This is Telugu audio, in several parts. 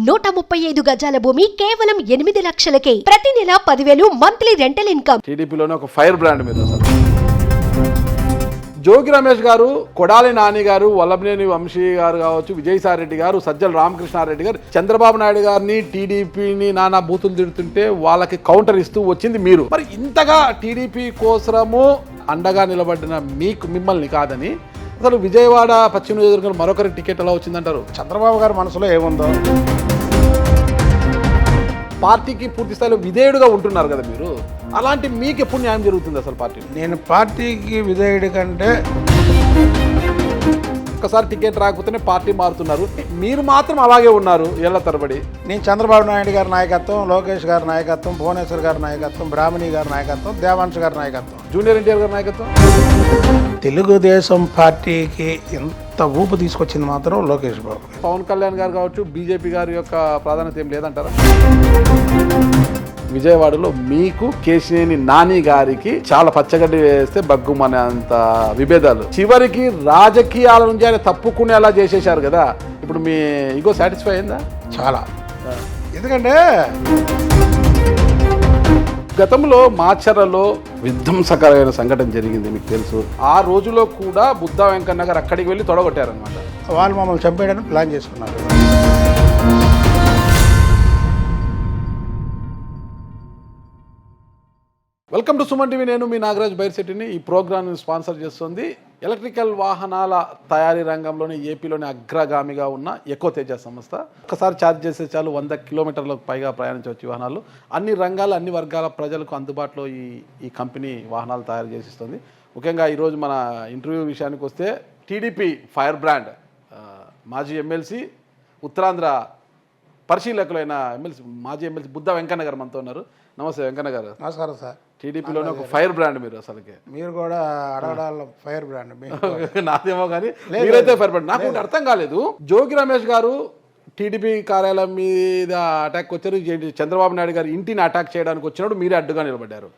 135 గజాల భూమి కేవలం 8 లక్షలకే. ప్రతి నెల 10,000 మంత్లీ రెంటల్ ఇన్కమ్. టీడీపీలోనే ఒక ఫైర్ బ్రాండ్ మీరు అసలు. జోగి రమేష్ గారు, కొడాలి నాని గారు, వల్లభనేని వంశీ గారు కావచ్చు, విజయసాయి రెడ్డి గారు, సజ్జల రామకృష్ణారెడ్డి గారు చంద్రబాబు నాయుడు గారిని, టీడీపీని నానా బూతులు తిడుతుంటే వాళ్ళకి కౌంటర్ ఇస్తూ వచ్చింది మీరు. మరి ఇంతగా టీడీపీ కోసము అండగా నిలబడిన మిమ్మల్ని కాదని అసలు విజయవాడ పశ్చిమ నియోజకవర్గంలో మరొకరి టికెట్ ఎలా వచ్చిందంటారు? చంద్రబాబు గారి మనసులో ఏముందో, పార్టీకి పూర్తి స్థాయిలో విధేయుడుగా ఉంటున్నారు కదా మీరు, అలాంటి మీకు ఎప్పుడు న్యాయం జరుగుతుంది అసలు పార్టీ? నేను పార్టీకి విధేయుడి కంటే ఒక్కసారి టికెట్ రాకపోతేనే పార్టీ మారుతున్నారు, మీరు మాత్రం అలాగే ఉన్నారు ఏళ్ల తరబడి. నేను చంద్రబాబు నాయుడు గారి నాయకత్వం, లోకేష్ గారి నాయకత్వం, భువనేశ్వర్ గారి నాయకత్వం, బ్రాహ్మణి గారి నాయకత్వం, దేవాంశ్ గారి నాయకత్వం, జూనియర్ ఎన్టీఆర్ గారి నాయకత్వం, తెలుగుదేశం పార్టీకి ఎంత ఊపు తీసుకొచ్చింది మాత్రం లోకేష్ బాబు. పవన్ కళ్యాణ్ గారు కావచ్చు, బీజేపీ గారి యొక్క ప్రాధాన్యత ఏం లేదంటారా? విజయవాడలో మీకు కేశినేని నాని గారికి చాలా పచ్చగడ్డి వేస్తే బగ్గుమనే అంత విభేదాలు, చివరికి రాజకీయాల నుంచి ఆయన తప్పుకునేలా చేసేశారు కదా. ఇప్పుడు మీ ఇగో సాటిస్ఫై అయిందా? చాలా. ఎందుకంటే గతంలో మాచర్లలో విధ్వంసకరమైన సంఘటన జరిగింది, మీకు తెలుసు. ఆ రోజులో కూడా బుద్ధా వెంకన్న గారు అక్కడికి వెళ్ళి తొడగొట్టారనమాట. వాళ్ళు మమ్మల్ని చంపేయడానికి ప్లాన్ చేసుకున్నారు. Welcome to Suman TV. నేను మీ నాగరాజ్ బైర్శెట్టిని. ఈ ప్రోగ్రామ్ని స్పాన్సర్ చేస్తుంది ఎలక్ట్రికల్ వాహనాల తయారీ రంగంలోని ఏపీలోని అగ్రగామిగా ఉన్న ఎకోతేజ సంస్థ. ఒకసారి ఛార్జ్ చేస్తే చాలు 100 కిలోమీటర్లకు పైగా ప్రయాణించవచ్చు వాహనాలు. అన్ని రంగాల, అన్ని వర్గాల ప్రజలకు అందుబాటులో ఈ కంపెనీ వాహనాలు తయారు చేసిస్తుంది. ముఖ్యంగా ఈరోజు మన ఇంటర్వ్యూ విషయానికి వస్తే టీడీపీ ఫైర్ బ్రాండ్ మాజీ ఎమ్మెల్సీ, ఉత్తరాంధ్ర పరిశీలకులైన మాజీ ఎమ్మెల్సీ బుద్ధా వెంకన్న గారు మనతో ఉన్నారు. నమస్తే వెంకన్న గారు. నమస్కారం సార్. టీడీపీలోనే ఒక ఫైర్ బ్రాండ్ మీరు అసలుకే. మీరు కూడా అడగడాల ఫైర్ బ్రాండ్. నాదేమో కానీ మీరైతే ఫైర్ బ్రాండ్. నాకు అర్థం కాలేదు, జోగి రమేష్ గారు టీడీపీ కార్యాలయం మీద అటాక్ వచ్చారు, చంద్రబాబు నాయుడు గారు ఇంటిని అటాక్ చేయడానికి వచ్చినప్పుడు మీరే అడ్డుగా నిలబడ్డారు.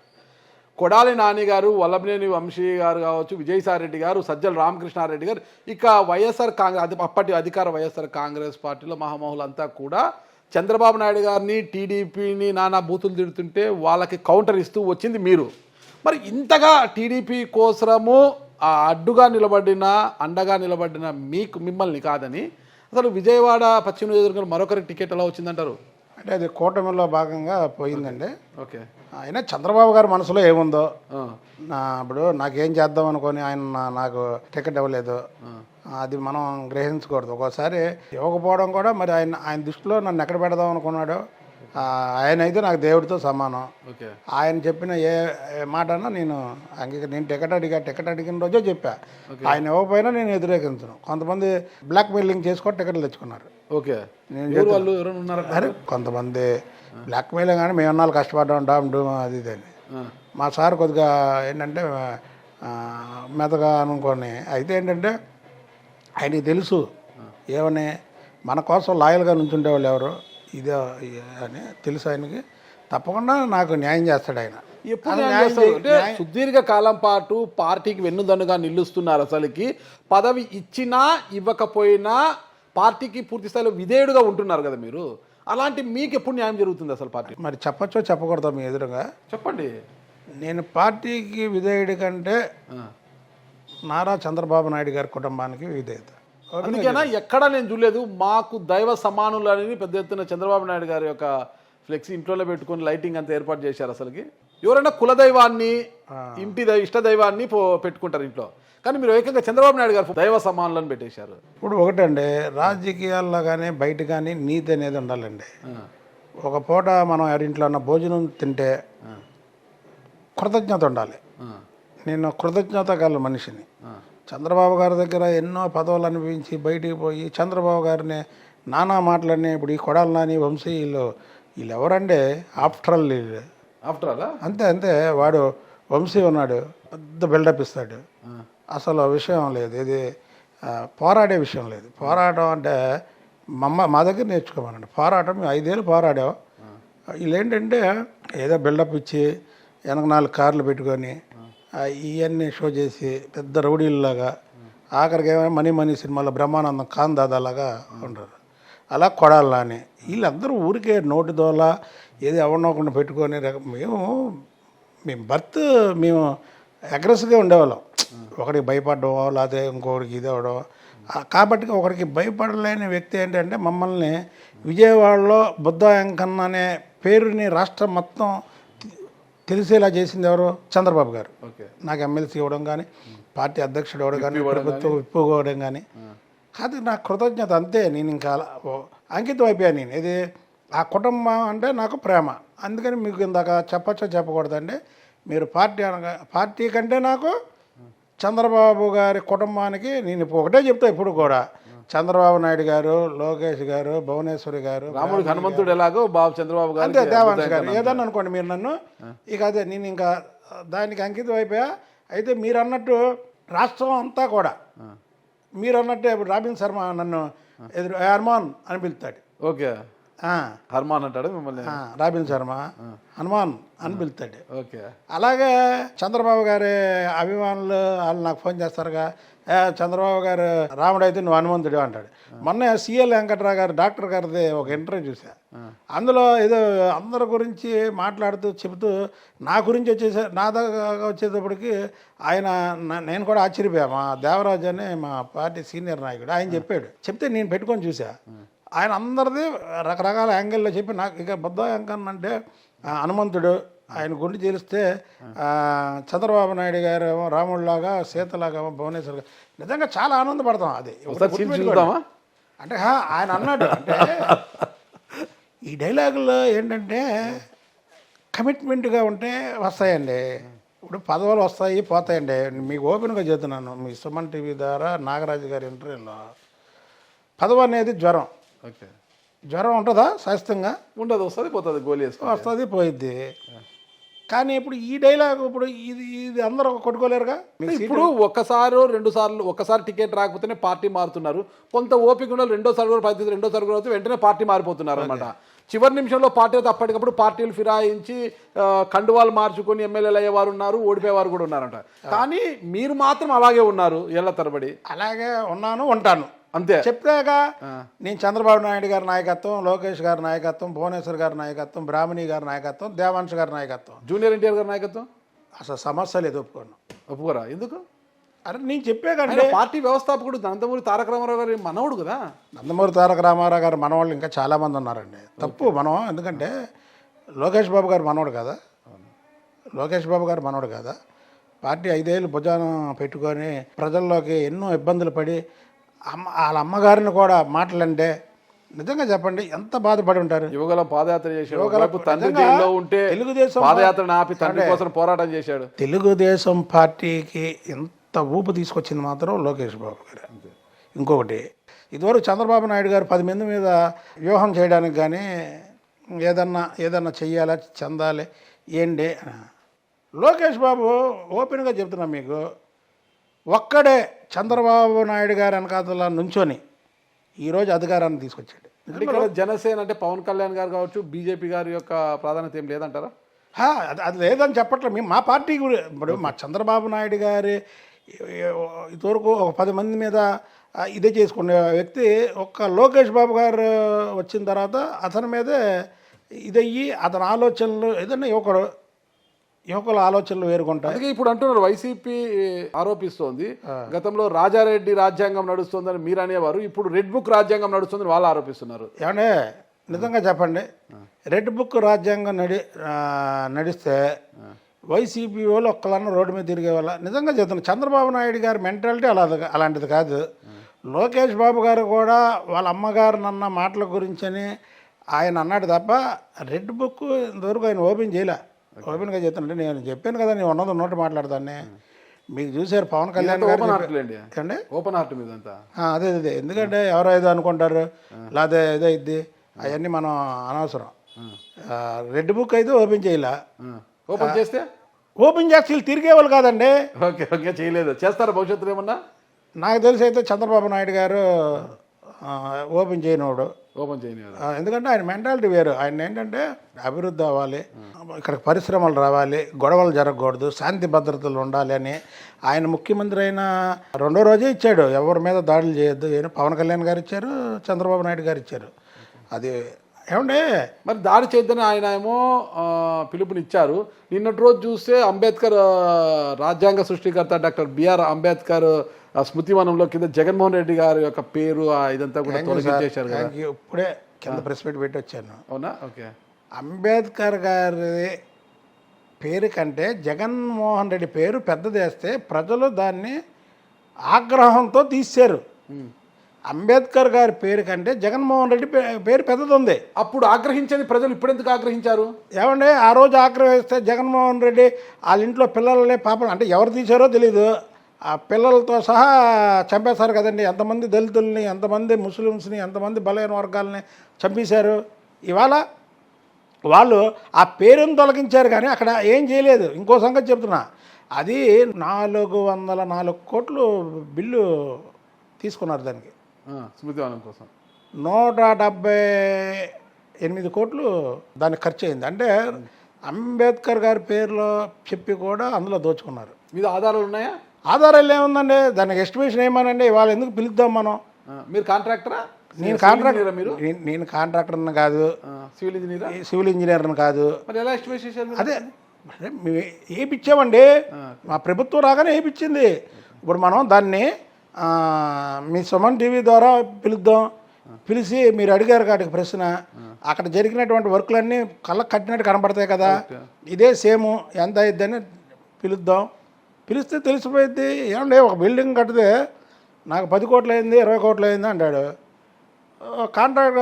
కొడాలి నాని గారు, వల్లభనేని వంశీ గారు కావచ్చు, విజయసాయి రెడ్డి గారు, సజ్జల రామకృష్ణారెడ్డి గారు, ఇక వైఎస్ఆర్ కాంగ్రెస్ అప్పటి అధికార వైఎస్ఆర్ కాంగ్రెస్ పార్టీలో మహామహులంతా కూడా చంద్రబాబు నాయుడు గారిని, టీడీపీని నానా బూతులు తిడుతుంటే వాళ్ళకి కౌంటర్ ఇస్తూ వచ్చింది మీరు. మరి ఇంతగా టీడీపీ కోసము అడ్డుగా నిలబడిన, అండగా నిలబడిన మిమ్మల్ని కాదని అసలు విజయవాడ పశ్చిమ నియోజకవర్గంలో మరొకరి టికెట్ ఎలా వచ్చిందంటారు? అంటే అది కూటమిలో భాగంగా పోయిందండి. ఓకే. అయినా చంద్రబాబు గారి మనసులో ఏముందో, ఇప్పుడు నాకేం చేద్దాం అనుకొని ఆయన నాకు టికెట్ ఇవ్వలేదు, అది మనం గ్రహించకూడదు. ఒక్కోసారి ఇవ్వకపోవడం కూడా మరి ఆయన దృష్టిలో నన్ను ఎక్కడ పెడదాం అనుకున్నాడో, ఆయన అయితే నాకు దేవుడితో సమానం. ఆయన చెప్పిన ఏ మాట అన్నా నేను టికెట్ అడిగిన రోజే చెప్పా. ఆయన ఇవ్వకపోయినా నేను వ్యతిరేకించను. కొంతమంది బ్లాక్ మెయిలింగ్ చేసుకొని టికెట్లు తెచ్చుకున్నారు. ఓకే. అరే కొంతమంది బ్లాక్ మెయిలింగ్ కానీ మేము అన్నాళ్ళు కష్టపడ్డాం డామ్ డూమ్ అది ఇది అని. మా సార్ కొద్దిగా ఏంటంటే మెతగా అనుకోని అయితే ఏంటంటే ఆయనకి తెలుసు ఏమని మన కోసం లాయల్గా నుంచుండే వాళ్ళు ఎవరు ఇదే అని తెలుసు ఆయనకి. తప్పకుండా నాకు న్యాయం చేస్తాడు ఆయన. సుదీర్ఘ కాలం పాటు పార్టీకి వెన్నుదన్నుగా నిలుస్తున్నారు. అసలుకి పదవి ఇచ్చినా ఇవ్వకపోయినా పార్టీకి పూర్తి స్థాయిలో విధేయుడుగా ఉంటున్నారు కదా మీరు, అలాంటి మీకు ఎప్పుడు న్యాయం జరుగుతుంది అసలు పార్టీ? మరి చెప్పచ్చో చెప్పకూడదా మీ ఎదురుగా? చెప్పండి. నేను పార్టీకి విధేయుడి కంటే నారా చంద్రబాబు నాయుడు గారి కుటుంబానికి విధేయత. అందుకేనా ఎక్కడా నేను చూడలేదు మాకు దైవ సమానులు అని పెద్ద ఎత్తున చంద్రబాబు నాయుడు గారి యొక్క ఫ్లెక్సీ ఇంట్లోనే పెట్టుకుని లైటింగ్ అంతా ఏర్పాటు చేశారు. అసలుకి ఎవరైనా కులదైవాన్ని, ఇంటి ఇష్ట దైవాన్ని పెట్టుకుంటారు ఇంట్లో, కానీ మీరు ఏకంగా చంద్రబాబు నాయుడు గారు దైవ సమానులను పెట్టేశారు. ఇప్పుడు ఒకటండి, రాజకీయాల్లో కానీ బయట కానీ నీతి అనేది ఉండాలండి. ఒక పూట మనం ఎవరింట్లో ఉన్న భోజనం తింటే కృతజ్ఞత ఉండాలి. నేను కృతజ్ఞత గల మనిషిని. చంద్రబాబు గారి దగ్గర ఎన్నో పదవులు అనిపించి బయటికి పోయి చంద్రబాబు గారిని నానా మాటలన్నీ ఇప్పుడు ఈ కొడాలి నాని వంశీ వీళ్ళు ఎవరంటే ఆఫ్టర్ ఆల్ అంతే వాడు వంశీ ఉన్నాడు, పెద్ద బిల్డప్ ఇస్తాడు. అసలు విషయం లేదు, ఇది పోరాడే విషయం లేదు. పోరాటం అంటే మా దగ్గర నేర్చుకోమనండి. పోరాటం 5 ఏళ్ళు పోరాడావు. వీళ్ళు ఏంటంటే ఏదో బిల్డప్ ఇచ్చి వెనక 4 కార్లు పెట్టుకొని ఇవన్నీ షో చేసి పెద్ద రౌడీల్లాగా, ఆఖరికి ఏమైనా మనీ సినిమాలో బ్రహ్మానందం ఖాన్ దాదాలాగా ఉంటారు. అలా కొడాలని వీళ్ళందరూ ఊరికే నోటి దోల ఏది ఎవరినోకుండా పెట్టుకొని మేము బర్త్ మేము అగ్రెసివ్గా ఉండేవాళ్ళం. ఒకరికి భయపడడం లేకపోతే ఇంకొకరికి ఇది అవ్వడం. కాబట్టి ఒకరికి భయపడలేని వ్యక్తి ఏంటంటే మమ్మల్ని విజయవాడలో బుద్ధ వెంకన్న అనే పేరుని రాష్ట్రం మొత్తం తెలిసేలా చేసింది ఎవరు? చంద్రబాబు గారు. నాకు ఎమ్మెల్సీ ఇవ్వడం కానీ, పార్టీ అధ్యక్షుడు ఇవ్వడం కానీ, ప్రభుత్వం ఇప్పుకోవడం కానీ. కాదు, నా కృతజ్ఞత అంతే. నేను ఇంకా అంకితం అయిపోయాను. నేను ఇది ఆ కుటుంబం అంటే నాకు ప్రేమ. అందుకని మీకు ఇందాక చెప్పచ్చో చెప్పకూడదండి, మీరు పార్టీ కంటే నాకు చంద్రబాబు గారి కుటుంబానికి నేను ఇప్పుడు ఒకటే చెప్తా ఎప్పుడు కూడా, చంద్రబాబు నాయుడు గారు, లోకేష్ గారు, భువనేశ్వరి గారు, రాముడు హనుమంతుడు ఎలాగో బాబు చంద్రబాబు గారు, అంతే దేవాంశ్ గారు ఏదన్నా అనుకోండి మీరు నన్ను. ఇక అదే నేను ఇంకా దానికి అంకితం అయిపోయా. అయితే మీరు అన్నట్టు రాష్ట్రం అంతా కూడా మీరు అన్నట్టు ఇప్పుడు రాబిన్ శర్మ నన్ను ఎదురు హనుమాన్ అని పిలుస్తాడు. ఓకే, హనుమాన్ అంటాడు మిమ్మల్ని. రాబిన్ శర్మ హనుమాన్ అని పిలుస్తాడు. ఓకే, అలాగే చంద్రబాబు గారి అభిమానులు వాళ్ళు నాకు ఫోన్ చేస్తారుగా, చంద్రబాబు గారు రాముడు అయితే నువ్వు హనుమంతుడు అంటాడు. మొన్న సిఎల్ వెంకట్రావు గారు డాక్టర్ గారిది ఒక ఇంటర్వ్యూ చూసా. అందులో ఏదో అందరి గురించి మాట్లాడుతూ చెబుతూ నా గురించి నా దగ్గర వచ్చేటప్పటికి ఆయన నేను కూడా ఆశ్చర్యపోయా. మా దేవరాజు అని మా పార్టీ సీనియర్ నాయకుడు ఆయన చెప్పాడు. చెప్తే నేను పెట్టుకొని చూసా. ఆయన అందరిది రకరకాల యాంగిల్లో చెప్పి నాకు ఇక బుద్ధ వెంకన్న అంటే హనుమంతుడు, ఆయన గుండె చేలిస్తే చంద్రబాబు నాయుడు గారు ఏమో రాముడిలాగా, సీతలాగా, భువనేశ్వర్ గారు. నిజంగా చాలా ఆనందపడతాం. అది అంటే ఆయన అన్నాడు. అంటే ఈ డైలాగుల్లో ఏంటంటే కమిట్మెంట్గా ఉంటే వస్తాయండి. ఇప్పుడు పదవులు వస్తాయి పోతాయండి. మీకు ఓపెన్గా చెప్తున్నాను, మీ సుమన్ టీవీ ద్వారా నాగరాజు గారి ఇంటర్వ్యూలో పదవి అనేది జ్వరం. ఓకే, జ్వరం ఉంటుందా? శాస్త్రంగా ఉండదు, వస్తుంది పోతుంది, గోళీ వస్తుంది పోయిద్ది. కానీ ఇప్పుడు ఈ డైలాగ్ ఇప్పుడు ఇది అందరూ కొట్టుకోలేరుగా. ఇప్పుడు ఒక్కసారి 2 సార్లు ఒక్కసారి టికెట్ రాకపోతేనే పార్టీ మారుతున్నారు. కొంత ఓపిక ఉన్న రెండోసారి కూడా అవుతుంది, వెంటనే పార్టీ మారిపోతున్నారు అనమాట. చివరి నిమిషంలో పార్టీ అయితే అప్పటికప్పుడు పార్టీలు ఫిరాయించి కండువాలు మార్చుకొని ఎమ్మెల్యేలు అయ్యేవారు ఉన్నారు, ఓడిపోయేవారు కూడా ఉన్నారంట. కానీ మీరు మాత్రం అలాగే ఉన్నారు ఏళ్ల తరబడి. అలాగే ఉన్నాను, ఉంటాను అంతే. చెప్పాక నేను చంద్రబాబు నాయుడు గారి నాయకత్వం, లోకేష్ గారి నాయకత్వం, భువనేశ్వర్ గారి నాయకత్వం, బ్రాహ్మణి గారి నాయకత్వం, దేవాంశ్ గారి నాయకత్వం, జూనియర్ ఎన్టీఆర్ గారి నాయకత్వం అసలు సమస్య లేదు. ఒప్పుకోరా? ఎందుకు? అరే నేను చెప్పాకంటే పార్టీ వ్యవస్థాపకుడు నందమూరి తారక రామారావు గారి మనవడు కదా. నందమూరి తారక రామారావు గారు మనవాళ్ళు ఇంకా చాలామంది ఉన్నారండి. తప్పు మనం, ఎందుకంటే లోకేష్ బాబు గారు మనవడు కదా. లోకేష్ బాబు గారు మనవడు కదా. పార్టీ 5 ఏళ్ళు భుజాన పెట్టుకొని ప్రజల్లోకి ఎన్నో ఇబ్బందులు పడి వాళ్ళ అమ్మగారిని కూడా మాటలంటే నిజంగా చెప్పండి ఎంత బాధపడి ఉంటారు. యువగలం పాదయాత్ర చేశాడు, తండ్రి జైల్లో ఉంటే తెలుగుదేశం పాదయాత్రను ఆపి తండ్రి కోసం పోరాటం చేశాడు. తెలుగుదేశం పార్టీకి ఎంత ఊపు తీసుకొచ్చింది మాత్రం లోకేష్ బాబు గారు. ఇంకొకటి, ఇదివరకు చంద్రబాబు నాయుడు గారు 10 మంది మీద వ్యూహం చేయడానికి కానీ ఏదన్నా చెయ్యాలా, చెందాలి ఏంటి. లోకేష్ బాబు ఓపెన్గా చెప్తున్నా మీకు, ఒక్కడే చంద్రబాబు నాయుడు గారు వెనకాతల నుంచొని ఈరోజు అధికారాన్ని తీసుకొచ్చాడు. ఇక్కడ జనసేన అంటే పవన్ కళ్యాణ్ గారు కావచ్చు, బీజేపీ గారి యొక్క ప్రాధాన్యత ఏం లేదంటారా? అది లేదని చెప్పట్లేదు. మేము మా పార్టీ ఇప్పుడు మా చంద్రబాబు నాయుడు గారి ఇదివరకు ఒక 10 మంది మీద ఇదే చేసుకునే వ్యక్తి ఒక్క లోకేష్ బాబు గారు వచ్చిన తర్వాత అతని మీదే ఇదయ్యి అతని ఆలోచనలు ఏదన్నా యువకుల ఆలోచనలు వేరుకుంటాయి. అందుకే ఇప్పుడు అంటున్నారు, వైసీపీ ఆరోపిస్తోంది గతంలో రాజారెడ్డి రాజ్యాంగం నడుస్తుందని మీరు అనేవారు, ఇప్పుడు రెడ్ బుక్ రాజ్యాంగం నడుస్తుందని వాళ్ళు ఆరోపిస్తున్నారు. ఏమంటే నిజంగా చెప్పండి, రెడ్ బుక్ రాజ్యాంగం నడిస్తే వైసీపీ వాళ్ళు ఒక్కలన్నా రోడ్డు మీద తిరిగే వాళ్ళ. నిజంగా చెప్తున్నారు, చంద్రబాబు నాయుడు గారి మెంటాలిటీ అలాంటిది కాదు. లోకేష్ బాబు గారు కూడా వాళ్ళ అమ్మగారు అన్న మాటల గురించని ఆయన అన్నాడు తప్ప రెడ్ బుక్ ఇంతవరకు ఆయన ఓపెన్ చేయలే. ఓపెన్గా చెప్తానంటే నేను చెప్పాను కదా, నేను ఉన్నది ఉన్నట్టు మాట్లాడతాను. మీకు చూసారు పవన్ కళ్యాణ్ గారు అండి ఓపెన్ హార్ట్ మీద అదే ఎందుకంటే ఎవరో ఏదో అనుకుంటారు, లేకపోతే ఏదో ఇద్ది, అవన్నీ మనం అనవసరం. రెడ్ బుక్ అయితే ఓపెన్ చేయలే. ఓపెన్ చేస్తే వీళ్ళు తిరిగేవాళ్ళు కాదండి. ఓకే చేయలేదు, చేస్తారా భవిష్యత్తులో ఏమన్నా? నాకు తెలిసి అయితే చంద్రబాబు నాయుడు గారు ఓపెన్ చేయనివాడు. ఓపెన్ చేయని ఎందుకంటే ఆయన మెంటాలిటీ వేరు. ఆయన ఏంటంటే అభివృద్ధి అవ్వాలి, ఇక్కడ పరిశ్రమలు రావాలి, గొడవలు జరగకూడదు, శాంతి భద్రతలు ఉండాలి అని ఆయన ముఖ్యమంత్రి అయిన రెండో రోజే ఇచ్చాడు. ఎవరి మీద దాడులు చేయొద్దు. పవన్ కళ్యాణ్ గారు ఇచ్చారు, చంద్రబాబు నాయుడు గారు ఇచ్చారు. అది ఏమంటే మరి దాడి చేయొద్దని ఆయన ఏమో పిలుపునిచ్చారు. నిన్నటి రోజు చూస్తే అంబేద్కర్ రాజ్యాంగ సృష్టికర్త డాక్టర్ బిఆర్ అంబేద్కర్ స్మృతివనంలో కింద జగన్మోహన్ రెడ్డి గారి యొక్క పేరు ఇదంతా కూడా తొలగించేశారు కదా. ఇప్పుడే కింద ప్రెస్ మీట్ పెట్టి వచ్చాను. అవునా? ఓకే. అంబేద్కర్ గారి పేరు కంటే జగన్మోహన్ రెడ్డి పేరు పెద్దదేస్తే ప్రజలు దాన్ని ఆగ్రహంతో తీశారు. అంబేద్కర్ గారి పేరు కంటే జగన్మోహన్ రెడ్డి పేరు పెద్దది ఉంది. అప్పుడు ఆగ్రహించని ప్రజలు ఇప్పుడు ఎందుకు ఆగ్రహించారు? ఏమంటే ఆ రోజు ఆగ్రహిస్తే జగన్మోహన్ రెడ్డి వాళ్ళ ఇంట్లో పిల్లలనే పాపం అంటే ఎవరు తీశారో తెలీదు, ఆ పిల్లలతో సహా చంపేశారు కదండి. ఎంతమంది దళితుల్ని, ఎంతమంది ముస్లిమ్స్ని, ఎంతమంది బలైన వర్గాలని చంపేశారు. ఇవాళ వాళ్ళు ఆ పేరును తొలగించారు కానీ అక్కడ ఏం చేయలేదు. ఇంకో సంగతి చెప్తున్నా, అది 404 కోట్లు బిల్లు తీసుకున్నారు. దానికి స్మృతివనం కోసం 178 కోట్లు దానికి ఖర్చు అయింది. అంటే అంబేద్కర్ గారి పేరులో చెప్పి కూడా అందులో దోచుకున్నారు. మీద ఆధారాలు ఉన్నాయా? ఆధారాలు ఏముందండి, దానికి ఎస్టిమేషన్ ఏమనండి, ఇవాళ ఎందుకు పిలుద్దాం మనం? మీరు కాంట్రాక్టరా? నేను కాంట్రాక్టర్, నేను కాంట్రాక్టర్ని కాదు, సివిల్ ఇంజనీర్ని కాదు. మరి ఎలా ఎస్టిమేట్ చేశారు? అదే ఏపిచ్చామండి, మా ప్రభుత్వం రాగానే ఏపిచ్చింది. ఇప్పుడు మనం దాన్ని మీ సుమన్ టీవీ ద్వారా పిలుద్దాం, పిలిచి మీరు అడిగారు కాటికి ప్రశ్న, అక్కడ జరిగినటువంటి వర్క్లన్నీ కళ్ళకు కట్టినట్టు కనపడతాయి కదా, ఇదే సేమ్ ఎంత అయిద్దని పిలుద్దాం. పిలిస్తే తెలిసిపోయింది. ఏమంటే ఒక బిల్డింగ్ కడితే నాకు 10 కోట్లు అయింది, 20 కోట్లు అయింది అంటాడు. కాంట్రాక్ట్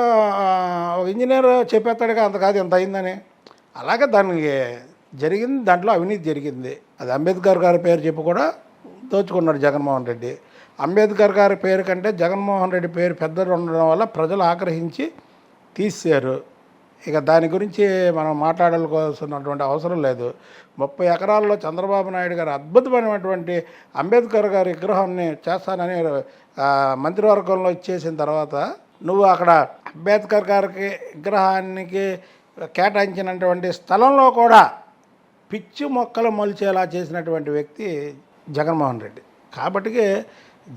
ఒక ఇంజనీర్ చెప్పేస్తాడుగా అంత కాదు ఎంత అయిందని. అలాగే దానికి జరిగింది, దాంట్లో అవినీతి జరిగింది. అది అంబేద్కర్ గారి పేరు చెప్పి కూడా దోచుకున్నాడు జగన్మోహన్ రెడ్డి. అంబేద్కర్ గారి పేరు కంటే జగన్మోహన్ రెడ్డి పేరు పెద్దది ఉండడం వల్ల ప్రజలు ఆగ్రహించి తీశారు. ఇక దాని గురించి మనం మాట్లాడాల్సినటువంటి అవసరం లేదు. 30 ఎకరాల్లో చంద్రబాబు నాయుడు గారు అద్భుతమైనటువంటి అంబేద్కర్ గారి విగ్రహాన్ని చేస్తానని మంత్రివర్గంలో ఇచ్చేసిన తర్వాత నువ్వు అక్కడ అంబేద్కర్ గారికి విగ్రహానికి కేటాయించినటువంటి స్థలంలో కూడా పిచ్చి మొక్కలు మొలిచేలా చేసినటువంటి వ్యక్తి జగన్మోహన్ రెడ్డి. కాబట్టి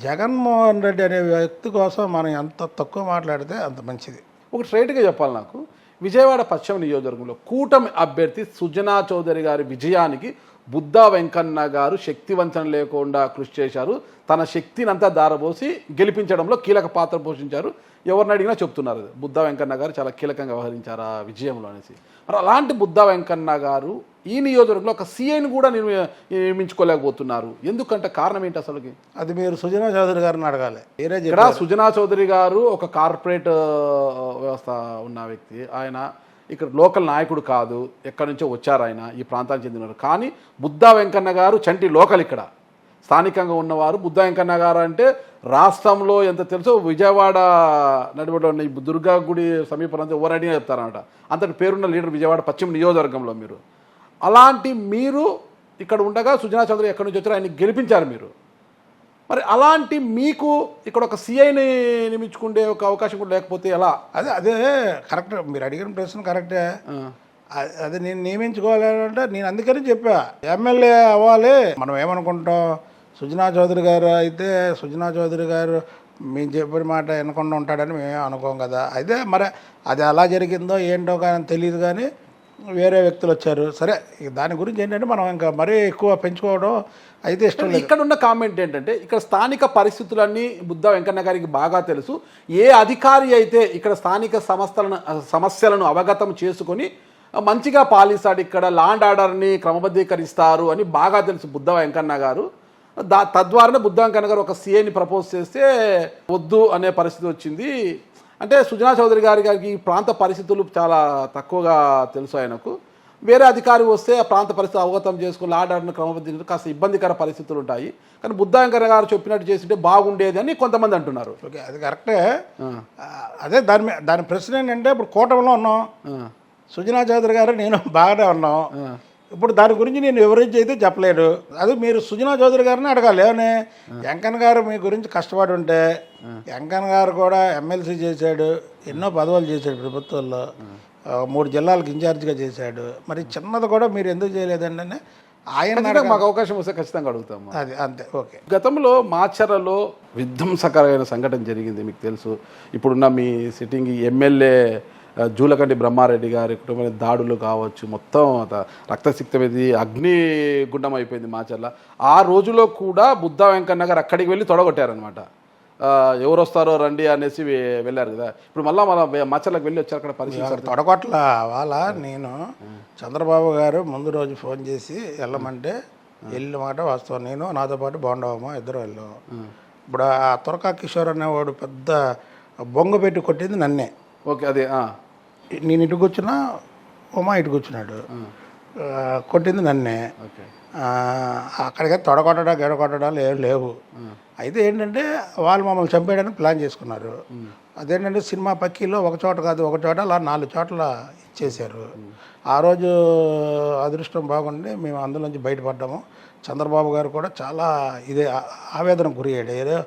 జగన్మోహన్ రెడ్డి అనే వ్యక్తి కోసం మనం ఎంత తక్కువ మాట్లాడితే అంత మంచిది. ఒక స్ట్రైట్గా చెప్పాలి, నాకు విజయవాడ పశ్చిమ నియోజకవర్గంలో కూటమి అభ్యర్థి సుజనా చౌదరి గారి విజయానికి బుద్దా వెంకన్న గారు శక్తివంచన లేకుండా కృషి చేశారు. తన శక్తిని అంతా దారబోసి గెలిపించడంలో కీలక పాత్ర పోషించారు. ఎవరిని అడిగినా చెప్తున్నారు బుద్దా వెంకన్న గారు చాలా కీలకంగా వ్యవహరించారు ఆ విజయంలో అనేసి. మరి అలాంటి బుద్దా వెంకన్న గారు ఈ నియోజకవర్గంలో ఒక సీఐని కూడా నియమించుకోలేకపోతున్నారు. ఎందుకంటే కారణం ఏంటి అసలుకి? అది మీరు సుజనా చౌదరి గారిని అడగాలి. ఇక్కడ సుజనా చౌదరి గారు ఒక కార్పొరేట్ వ్యవస్థ ఉన్న వ్యక్తి. ఆయన ఇక్కడ లోకల్ నాయకుడు కాదు, ఎక్కడి నుంచో వచ్చారు, ఆయన ఈ ప్రాంతానికి చెందినవారు. కానీ బుద్దా వెంకన్న గారు చంటి లోకల్, ఇక్కడ స్థానికంగా ఉన్నవారు. బుద్దా వెంకన్న గారు అంటే రాష్ట్రంలో ఎంత తెలుసో విజయవాడ నడుమలో ఉన్న ఈ దుర్గా గుడి సమీపంలో ఎవరు అడిగినా చెప్తారన్నమాట. అంతటి పేరున్న లీడర్ విజయవాడ పశ్చిమ నియోజకవర్గంలో మీరు. అలాంటి మీరు ఇక్కడ ఉండగా సుజనా చౌదరి ఎక్కడి నుంచి వచ్చారో ఆయన గెలిపించారు మీరు. మరి అలాంటి మీకు ఇక్కడ ఒక సిఐని నియమించుకునే ఒక అవకాశం కూడా లేకపోతే ఎలా? అదే కరెక్ట్, మీరు అడిగిన ప్రశ్న కరెక్టే. అది నేను నియమించుకోవాలంటే నేను అందుకని చెప్పా ఎమ్మెల్యే అవ్వాలి. మనం ఏమనుకుంటాం, సుజనా చౌదరి గారు అయితే సుజనా చౌదరి గారు మేము చెప్పిన మాట వినకుండా ఉంటాడని మేమే అనుకోం కదా. అయితే మరి అది ఎలా జరిగిందో ఏంటో కానీ తెలియదు, కానీ వేరే వ్యక్తులు వచ్చారు. సరే, దాని గురించి ఏంటంటే మనం ఇంకా మరీ ఎక్కువ పెంచుకోవడం అయితే ఇష్టం లేదు. ఇక్కడ ఉన్న కామెంట్ ఏంటంటే, ఇక్కడ స్థానిక పరిస్థితులన్నీ బుద్దా వెంకన్న గారికి బాగా తెలుసు. ఏ అధికారి అయితే ఇక్కడ స్థానిక సమస్యలను అవగతం చేసుకొని మంచిగా పాలిస్తాడు, ఇక్కడ లాండ్ ఆర్డర్ని క్రమబద్ధీకరిస్తారు అని బాగా తెలుసు బుద్దా వెంకన్న గారు. తద్వారానే బుద్దా వెంకన్న గారు ఒక సీఐని ప్రపోజ్ చేస్తే వద్దు అనే పరిస్థితి వచ్చింది. అంటే సుజనా చౌదరి గారికి ఈ ప్రాంత పరిస్థితులు చాలా తక్కువగా తెలుసు ఆయనకు. వేరే అధికారి వస్తే ఆ ప్రాంత పరిస్థితి అవగతం చేసుకుని ఆర్డర్ను క్రమబద్ధీకరించడం కాస్త ఇబ్బందికర పరిస్థితులు ఉంటాయి. కానీ బుద్దా వెంకన్న గారు చెప్పినట్టు చేస్తుంటే బాగుండేది అని కొంతమంది అంటున్నారు. ఓకే, అది కరెక్టే. అదే దాని ప్రశ్న ఏంటంటే, ఇప్పుడు కూటమిలో ఉన్నాం, సుజనా చౌదరి గారు నేను బాగానే ఉన్నాం. ఇప్పుడు దాని గురించి నేను వివరించి అయితే చెప్పలేను. అది మీరు సుజనా చౌదరి గారిని అడగాలి. ఏమని వెంకన్న గారు మీ గురించి కష్టపడి ఉంటే, వెంకన్న గారు కూడా ఎమ్మెల్సీ చేశాడు, ఎన్నో పదవులు చేశాడు ప్రభుత్వంలో, 3 జిల్లాలకు ఇన్ఛార్జిగా చేశాడు. మరి చిన్నది కూడా మీరు ఎందుకు చేయలేదండి అని ఆయన మాకు అవకాశం వస్తే ఖచ్చితంగా అడుగుతాము. అది అంతే. ఓకే. గతంలో మాచర్లలో విధ్వంసకరమైన సంఘటన జరిగింది, మీకు తెలుసు. ఇప్పుడున్న మీ సిట్టింగ్ ఎమ్మెల్యే జూలకంటి బ్రహ్మారెడ్డి గారి కుటుంబ దాడులు కావచ్చు, మొత్తం రక్తసిక్తమైంది, అగ్నిగుండం అయిపోయింది మాచర్ల. ఆ రోజులో కూడా బుద్ధా వెంకన్న గారు అక్కడికి వెళ్ళి తొడగొట్టారనమాట. ఎవరు వస్తారో రండి అనేసి వెళ్ళారు కదా. ఇప్పుడు మళ్ళీ మాచర్లకు వెళ్ళి వచ్చారు, అక్కడ పరిస్థితి తొడగొట్ల వాళ్ళ. నేను చంద్రబాబు గారు ముందు రోజు ఫోన్ చేసి వెళ్ళమంటే వెళ్ళిన మాట వాస్తవం. నేను నాతో పాటు బాగుండవమ్మా ఇద్దరు వెళ్ళాం. ఇప్పుడు ఆ తురకా కిషోర్ అనేవాడు పెద్ద బొంగ పెట్టి కొట్టింది నన్నే. ఓకే. అదే నేను ఇటు కూర్చున్నా, ఉమా ఇటు కూర్చున్నాడు, కొట్టింది నన్నే. అక్కడికి తొడగొట్టడా గెడగొట్టడాలు ఏం లేవు. అయితే ఏంటంటే వాళ్ళు మమ్మల్ని చంపేయడానికి ప్లాన్ చేసుకున్నారు. అదేంటంటే సినిమా పక్కీలో ఒక చోట కాదు, ఒక చోట అలా 4 చోట్ల ఇచ్చేశారు. ఆ రోజు అదృష్టం బాగుండి మేము అందులోంచి బయటపడ్డాము. చంద్రబాబు గారు కూడా చాలా ఆవేదన గురయ్యాడు. ఏదో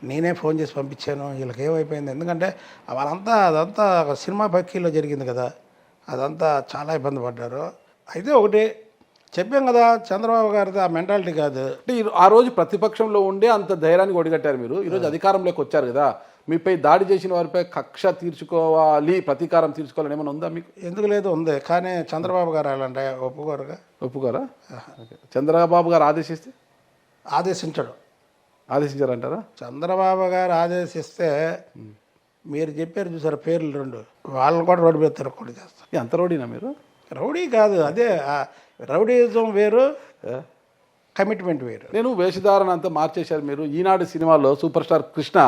నేనే ఫోన్ చేసి పంపించాను, వీళ్ళకి ఏమైపోయింది. ఎందుకంటే అదంతా సినిమా పక్కీలో జరిగింది కదా, అదంతా చాలా ఇబ్బంది పడ్డారు. అయితే ఒకటి చెప్పాం కదా, చంద్రబాబు గారిది ఆ మెంటాలిటీ కాదు. అంటే ఆ రోజు ప్రతిపక్షంలో ఉండే అంత ధైర్యానికి ఒడిగట్టారు మీరు. ఈరోజు అధికారంలోకి వచ్చారు కదా, మీపై దాడి చేసిన వారిపై కక్ష తీర్చుకోవాలి, ప్రతీకారం తీర్చుకోవాలని ఏమైనా ఉందా మీకు? ఎందుకు లేదు, ఉంది. కానీ చంద్రబాబు గారు అలాంటి ఒప్పుకోరా? చంద్రబాబు గారు ఆదేశిస్తే ఆదేశించారంటారా? చంద్రబాబు గారు ఆదేశిస్తే మీరు చెప్పారు చూసారు పేర్లు 2, వాళ్ళని కూడా రోడ్డు మీద తిరగకుండా చేస్తారు. అంత రౌడీనా మీరు? రౌడీ కాదు, అదే రౌడీజం వేరు, కమిట్మెంట్ వేరు. నేను వేషధారణ అంతా మార్చేశారు మీరు. ఈనాడు సినిమాలో సూపర్ స్టార్ కృష్ణ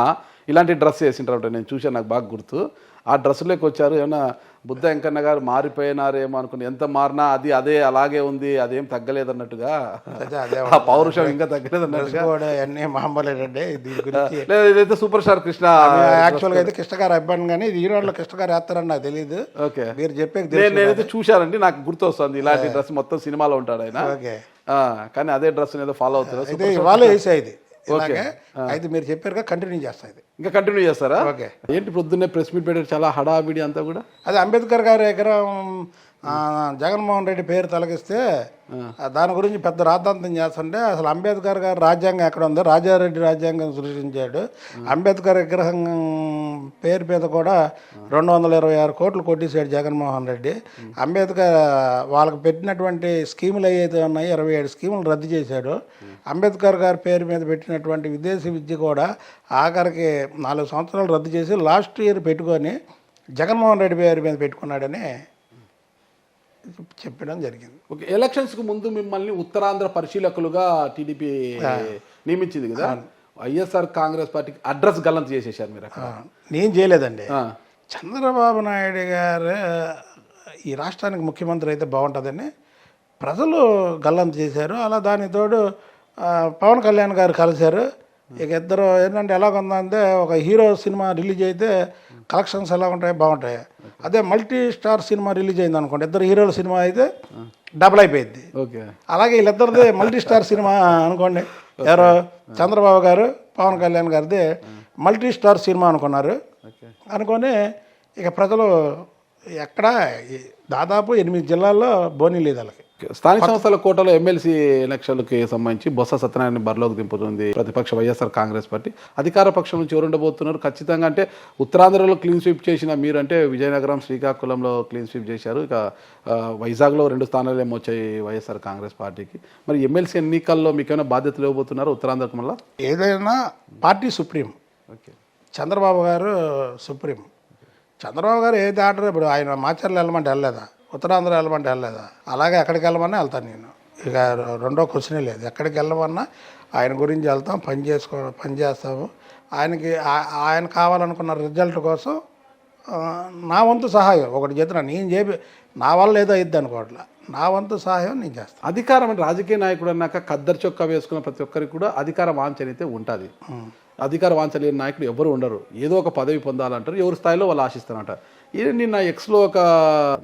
ఇలాంటి డ్రెస్ వేసింటారు, నేను చూశాను, నాకు బాగా గుర్తు. ఆ డ్రెస్సులోకి వచ్చారు. ఏమన్నా బుద్ధ వెంకన్న గారు మారిపోయినారేమో అనుకుని, ఎంత మారినా అదే అలాగే ఉంది, అదేం తగ్గలేదు అన్నట్టుగా, ఆ పౌరుషం ఇంకా తగ్గలేదు అన్నట్టుగా. అన్నీ మామూలేనండి. దీని గురించి ఇదైతే సూపర్ స్టార్ కృష్ణ యాక్చువల్గా అయితే కృష్ణ గారు అబ్బాయి, కానీ ఇది ఈనాడులో కృష్ణ గారు వేస్తారని నాకు తెలియదు. ఓకే. మీరు చెప్పే నేనైతే చూశానండి, నాకు గుర్తు వస్తుంది. ఇలాంటి డ్రెస్ మొత్తం సినిమాలో ఉంటాడు ఆయన. ఓకే. కానీ అదే డ్రెస్ ఏదో ఫాలో అవుతుంది వాళ్ళు వేసేది. అయితే మీరు చెప్పారుగా, కంటిన్యూ చేస్తాయి. ఇంకా కంటిన్యూ చేస్తారా? ఓకే. ఏంటి పొద్దున్నే ప్రెస్ మీట్ పెట్టారు, చాలా హడావిడి అంతా కూడా. అదే అంబేద్కర్ గారి దగ్గర జగన్మోహన్ రెడ్డి పేరు తొలగిస్తే దాని గురించి పెద్ద రాద్ధాంతం చేస్తుంటే, అసలు అంబేద్కర్ గారి రాజ్యాంగం ఎక్కడ ఉందో, రాజారెడ్డి రాజ్యాంగం సృష్టించాడు. అంబేద్కర్ విగ్రహం పేరు మీద కూడా 226 కోట్లు కొట్టేశాడు జగన్మోహన్ రెడ్డి. అంబేద్కర్ వాళ్ళకి పెట్టినటువంటి స్కీములు ఏవైతే ఉన్నాయో 27 స్కీములు రద్దు చేశాడు. అంబేద్కర్ గారి పేరు మీద పెట్టినటువంటి విదేశీ విద్య కూడా ఆఖరికి 4 సంవత్సరాలు రద్దు చేసి లాస్ట్ ఇయర్ పెట్టుకొని జగన్మోహన్ రెడ్డి పేరు మీద పెట్టుకున్నాడని చెప్పడం జరిగింది. ఓకే. ఎలక్షన్స్కు ముందు మిమ్మల్ని ఉత్తరాంధ్ర పరిశీలకులుగా టీడీపీ నియమించింది కదా, వైఎస్ఆర్ కాంగ్రెస్ పార్టీకి అడ్రస్ గల్లంత చేసేసారు మీరు అక్కడ. నేను చేయలేదండి. చంద్రబాబు నాయుడు గారు ఈ రాష్ట్రానికి ముఖ్యమంత్రి అయితే బాగుంటుందని ప్రజలు గల్లంత చేశారు. అలా దానికి తోడు పవన్ కళ్యాణ్ గారు కలిశారు. ఇక ఇద్దరు ఏంటంటే ఎలాగుందంటే, ఒక హీరో సినిమా రిలీజ్ అయితే కలెక్షన్స్ ఎలా ఉంటాయి, బాగుంటాయి. అదే మల్టీ స్టార్ సినిమా రిలీజ్ అయింది అనుకోండి, ఇద్దరు హీరోల సినిమా అయితే డబుల్ అయిపోయింది. ఓకే. అలాగే వీళ్ళిద్దరిది మల్టీ స్టార్ సినిమా అనుకోండి, ఎవరో చంద్రబాబు గారు పవన్ కళ్యాణ్ గారిది మల్టీ స్టార్ సినిమా అనుకున్నారు. అనుకొని ఇక ప్రజలు ఎక్కడ దాదాపు 8 జిల్లాల్లో బోనీ లేదు వాళ్ళకి. స్థానిక సంస్థల కోటాలో ఎమ్మెల్సీ ఎలక్షన్లకి సంబంధించి బొత్స సత్యనారాయణ బరిలోకి దింపుతుంది ప్రతిపక్ష వైఎస్ఆర్ కాంగ్రెస్ పార్టీ. అధికార పక్షం నుంచి ఎవరు ఉండబోతున్నారు? ఖచ్చితంగా అంటే ఉత్తరాంధ్రలో క్లీన్ స్వీప్ చేసిన మీరు, అంటే విజయనగరం, శ్రీకాకుళంలో క్లీన్ స్వీప్ చేశారు. ఇక వైజాగ్లో 2 స్థానాలు ఏమో వచ్చాయి వైఎస్ఆర్ కాంగ్రెస్ పార్టీకి. మరి ఎమ్మెల్సీ ఎన్నికల్లో మీకేమైనా బాధ్యతలు ఇవ్వబోతున్నారు ఉత్తరాంధ్రకు? మళ్ళీ ఏదైనా పార్టీ సుప్రీం. ఓకే. చంద్రబాబు గారు సుప్రీం. చంద్రబాబు గారు ఏది ఆర్డర్, ఇప్పుడు ఆయన మాచర్లు వెళ్ళమంటే వెళ్ళలేదా, ఉత్తరాంధ్ర వెళ్ళమంటే వెళ్ళలేదా, అలాగే ఎక్కడికి వెళ్ళమన్నా వెళ్తాను నేను. ఇక రెండో క్వశ్చనే లేదు. ఎక్కడికి వెళ్ళమన్నా ఆయన గురించి వెళ్తాం, పని చేస్తాము. ఆయన కావాలనుకున్న రిజల్ట్ కోసం నా వంతు సహాయం ఒకటి చేస్తున్నా. నేను చెప్పి నా వల్ల ఏదో అయిద్ది అనుకోవట్లా, నా వంతు సహాయం నేను చేస్తాను. అధికారం అంటే రాజకీయ నాయకుడు అన్నాక ఖద్దరు చొక్కా వేసుకున్న ప్రతి ఒక్కరికి కూడా అధికార వాంఛ అయితే ఉంటుంది. అధికార వాంఛ లేని నాయకుడు ఎవరు ఉండరు. ఏదో ఒక పదవి పొందాలంటారు, ఎవరి స్థాయిలో వాళ్ళు ఆశిస్తారంట. ఇది నిన్న ఎక్స్లో ఒక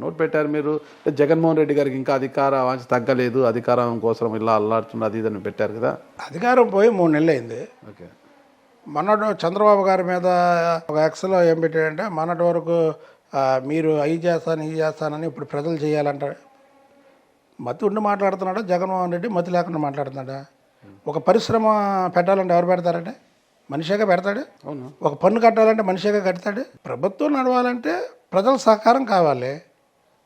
నోట్ పెట్టారు మీరు, జగన్మోహన్ రెడ్డి గారికి ఇంకా అధికార వాంఛ తగ్గలేదు, అధికారం కోసం ఇలా అల్లాడుతున్నారు అది ఇదని పెట్టారు కదా. అధికారం పోయి 3 నెలలు అయింది. ఓకే. మొన్నటి చంద్రబాబు గారి మీద ఒక ఎక్స్లో ఏం పెట్టాడంటే, మొన్నటి వరకు మీరు అవి చేస్తాను ఇవి చేస్తానని ఇప్పుడు ప్రజలు చేయాలంటాడు. మతి ఉండి మాట్లాడుతున్నాడా జగన్మోహన్ రెడ్డి, మతి లేకుండా మాట్లాడుతున్నాడా? ఒక పరిశ్రమ పెట్టాలంటే ఎవరు పెడతారంటే? మనిషిగా పెడతాడు. అవును. ఒక పన్ను కట్టాలంటే మనిషిగా కడతాడు. ప్రభుత్వం నడవాలంటే ప్రజల సహకారం కావాలి.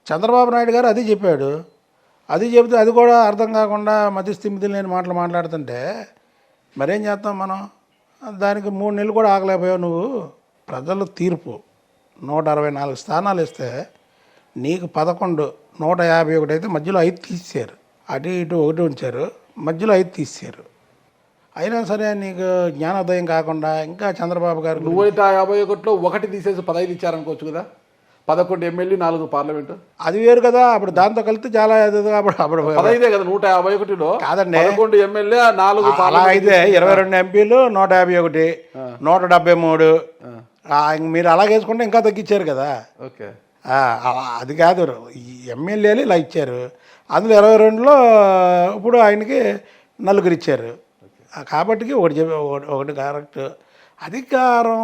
చంద్రబాబు నాయుడు గారు అది చెప్పాడు. అది చెబితే అది కూడా అర్థం కాకుండా మతి స్థిమితి లేని మాటలు మాట్లాడుతుంటే మరేం చేస్తాం మనం? దానికి 3 నెలలు కూడా ఆగలేకపోయావు నువ్వు. ప్రజలు తీర్పు 164 స్థానాలు ఇస్తే నీకు 11, 151 అయితే మధ్యలో 5 తీసేశారు. అటు ఇటు 1 ఉంచారు, మధ్యలో 5 తీసేశారు. అయినా సరే నీకు జ్ఞానోదయం కాకుండా ఇంకా చంద్రబాబు గారు 151లో 1 తీసేసి 15 ఇచ్చారనుకోవచ్చు కదా. 11 ఎమ్మెల్యే 4 పార్లమెంటు, అది వేరు కదా. అప్పుడు దాంతో కలిసి చాలా అప్పుడు 15 కదా. 151లో కాదండి, 11 ఎమ్మెల్యే 4 అలా అయితే 22 ఎంపీలు 151, 173. మీరు అలా వేసుకుంటే ఇంకా తగ్గించారు కదా. ఓకే. అది కాదు, ఈ ఎమ్మెల్యేలు ఇలా ఇచ్చారు. అందులో 22లో ఇప్పుడు ఆయనకి 4 ఇచ్చారు. కాబట్టి ఒకటి కరెక్ట్. అధికారం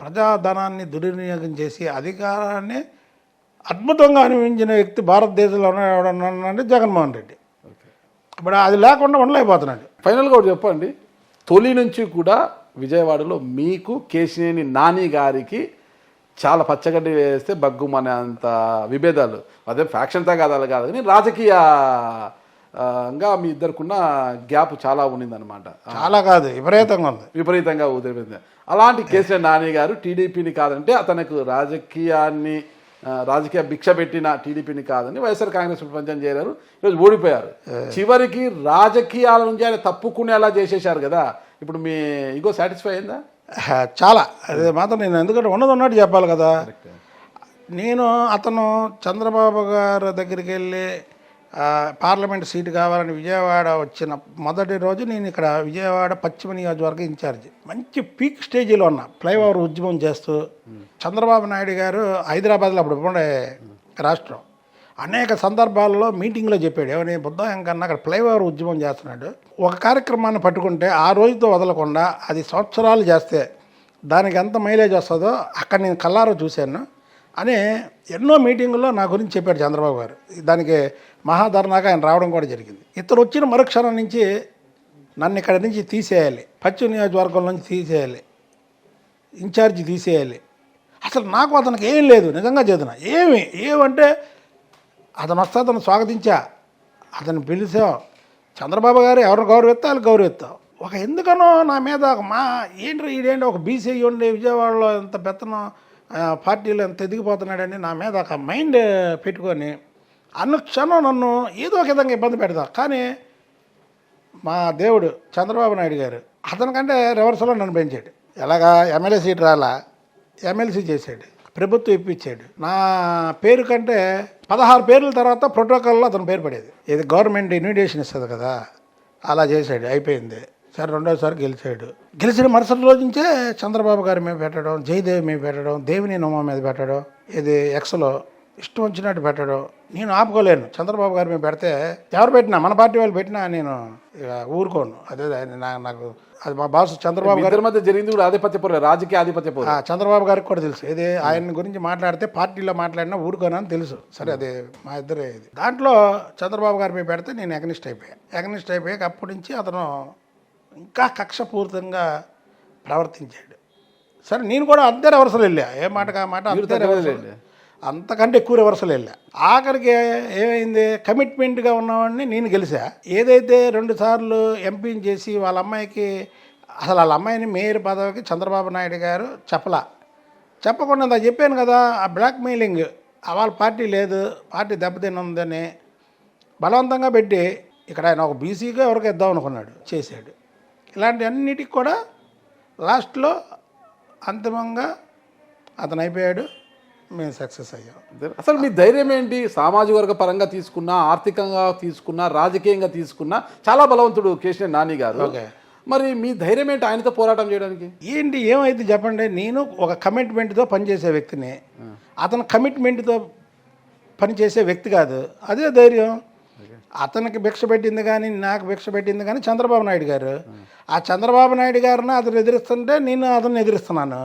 ప్రజాధనాన్ని దుర్వినియోగం చేసి అధికారాన్ని అద్భుతంగా అనుభవించిన వ్యక్తి భారతదేశంలో ఉన్నాడంటే జగన్మోహన్ రెడ్డి. ఇప్పుడు అది లేకుండా ఉండలేకపోతున్నాడు. ఫైనల్గా ఒకటి చెప్పండి, తొలి నుంచి కూడా విజయవాడలో మీకు కేశినేని నాని గారికి చాలా పచ్చగడ్డి వేస్తే బగ్గుమనే అంత విభేదాలు, అదే ఫ్యాక్షన్తో కాదు అలా కాదు కానీ రాజకీయంగా మీ ఇద్దరుకున్న గ్యాప్ చాలా ఉన్నిందనమాట. చాలా కాదు, విపరీతంగా ఉంది, విపరీతంగా ఉదిరిపోయింది. అలాంటి కేసీఆర్ నాని గారు టీడీపీని కాదంటే అతనికి రాజకీయ భిక్ష పెట్టిన టీడీపీని కాదని వైఎస్ఆర్ కాంగ్రెస్ ప్రపంచం చేరారు. ఈరోజు ఓడిపోయారు. చివరికి రాజకీయాల నుంచి ఆయన తప్పుకునేలా చేసేశారు కదా. ఇప్పుడు మీ ఇగో సాటిస్ఫై అయిందా? చాలా. అదే మాత్రం నేను ఎందుకంటే ఉన్నట్టు చెప్పాలి కదా. అతను చంద్రబాబు గారి దగ్గరికి వెళ్ళి పార్లమెంట్ సీటు కావాలని విజయవాడ వచ్చిన మొదటి రోజు నేను ఇక్కడ విజయవాడ పశ్చిమ నియోజకవర్గం ఇన్ఛార్జి. మంచి పీక్ స్టేజీలో ఉన్నా, ఫ్లైఓవర్ ఉద్యమం చేస్తూ. చంద్రబాబు నాయుడు గారు హైదరాబాద్లో అప్పుడు ఉండే రాష్ట్రం అనేక సందర్భాల్లో మీటింగ్లో చెప్పాడు, ఏమని బుద్ధం కన్నా అక్కడ ఫ్లైఓవర్ ఉద్యమం చేస్తున్నాడు. ఒక కార్యక్రమాన్ని పట్టుకుంటే ఆ రోజుతో వదలకుండా అది సంవత్సరాలు చేస్తే దానికి ఎంత మైలేజ్ వస్తుందో అక్కడ నేను కల్లారో చూశాను అని ఎన్నో మీటింగుల్లో నా గురించి చెప్పాడు చంద్రబాబు గారు. దానికి మహాధర్నాగా ఆయన రావడం కూడా జరిగింది. ఇతను వచ్చిన మరుక్షణం నుంచి నన్ను ఇక్కడ నుంచి తీసేయాలి, పశ్చిమ నియోజకవర్గం నుంచి తీసేయాలి, ఇన్ఛార్జి తీసేయాలి. అసలు నాకు అతనికి ఏం లేదు, నిజంగా చేతున్నా ఏమంటే అతను వస్తే అతను స్వాగతించా, అతను పిలిచాం. చంద్రబాబు గారు ఎవరు గౌరవిస్తాం గౌరవిస్తాం. ఒక ఎందుకనో నా మీద ఒక ఇదేంటి ఒక బీసీ ఉండి విజయవాడలో ఎంత పెత్తనం పార్టీలో ఎంత ఎదిగిపోతున్నాడని నా మీద ఒక మైండ్ పెట్టుకొని అనుక్షణం నన్ను ఏదో ఒక విధంగా ఇబ్బంది పెడతా. కానీ మా దేవుడు చంద్రబాబు నాయుడు గారు అతనికంటే రివర్స్లో నన్ను పెంచాడు. ఎలాగా ఎమ్మెల్యే సీట్ రాలా, ఎమ్మెల్సీ చేశాడు, ప్రభుత్వం ఇప్పించాడు. నా పేరు కంటే 16 పేర్ల తర్వాత ప్రోటోకాల్లో అతని పేరు పడేది. ఇది గవర్నమెంట్ ఇన్విటేషన్ ఇస్తుంది కదా, అలా చేశాడు. అయిపోయింది. సరే రెండోసారి గెలిచిన మరుసటి రోజు నుంచే చంద్రబాబు గారి మీద పెట్టడం, జయదేవి మీద పెట్టడం, దేవిని నోమ మీద పెట్టడం, ఇది ఎక్స్లో ఇష్టం వచ్చినట్టు పెట్టడం. నేను ఆపుకోలేను. చంద్రబాబు గారి మీద పెడితే ఎవరు పెట్టినా, మన పార్టీ వాళ్ళు పెట్టినా నేను ఊరుకోను. అదే నాకు అది మా బాస్ చంద్రబాబు గారి మధ్య జరిగింది కూడా ఆధిపత్యపూర్వ రాజకీయ ఆధిపత్యపూర్వ. చంద్రబాబు గారికి కూడా తెలుసు. ఇది ఆయన గురించి మాట్లాడితే పార్టీలో మాట్లాడినా ఊరుకోనని తెలుసు. సరే అదే మా ఇద్దరే. ఇది దాంట్లో చంద్రబాబు గారి మీద పెడితే నేను ఎగనిస్ట్ అయిపోయాక అప్పటి నుంచి అతను ఇంకా కక్షపూరితంగా ప్రవర్తించాడు. సరే నేను కూడా అంతే రివర్సల్ వెళ్ళా, ఏ మాటగా మాట అంతే రివర్సల్, అంతకంటే ఎక్కువ రివర్సల్ వెళ్ళా. ఆఖరికి ఏమైంది, కమిట్మెంట్గా ఉన్నవాడిని నేను గెలిచా. ఏదైతే 2 సార్లు ఎంపీని చేసి వాళ్ళ అమ్మాయికి, అసలు వాళ్ళ అమ్మాయిని మేయర్ పదవికి చంద్రబాబు నాయుడు గారు చెప్పకుండా నాకు చెప్పాను కదా, ఆ బ్లాక్ మెయిలింగ్, వాళ్ళ పార్టీ లేదు, పార్టీ దెబ్బతిన్నుందని బలవంతంగా పెట్టి ఇక్కడ ఆయన ఒక బీసీగా ఎవరికి ఇద్దాం అనుకున్నాడు, చేశాడు. ఇలాంటి అన్నిటికి కూడా లాస్ట్లో అంతిమంగా అతను అయిపోయాడు, మేము సక్సెస్ అయ్యాం. అసలు మీ ధైర్యం ఏంటి? సామాజిక వర్గ పరంగా తీసుకున్నా, ఆర్థికంగా తీసుకున్నా, రాజకీయంగా తీసుకున్నా చాలా బలవంతుడు కేశినేని నాని గారు. మరి మీ ధైర్యం ఏంటి ఆయనతో పోరాటం చేయడానికి? ఏంటి ఏమైతే చెప్పండి, నేను ఒక కమిట్మెంట్తో పనిచేసే వ్యక్తిని, అతను కమిట్మెంట్తో పనిచేసే వ్యక్తి కాదు. అదే ధైర్యం. అతనికి భిక్ష పెట్టింది కానీ నాకు భిక్ష పెట్టింది కానీ చంద్రబాబు నాయుడు గారు. ఆ చంద్రబాబు నాయుడు గారిని అతను ఎదిరిస్తుంటే నేను అతన్ని ఎదిరిస్తున్నాను.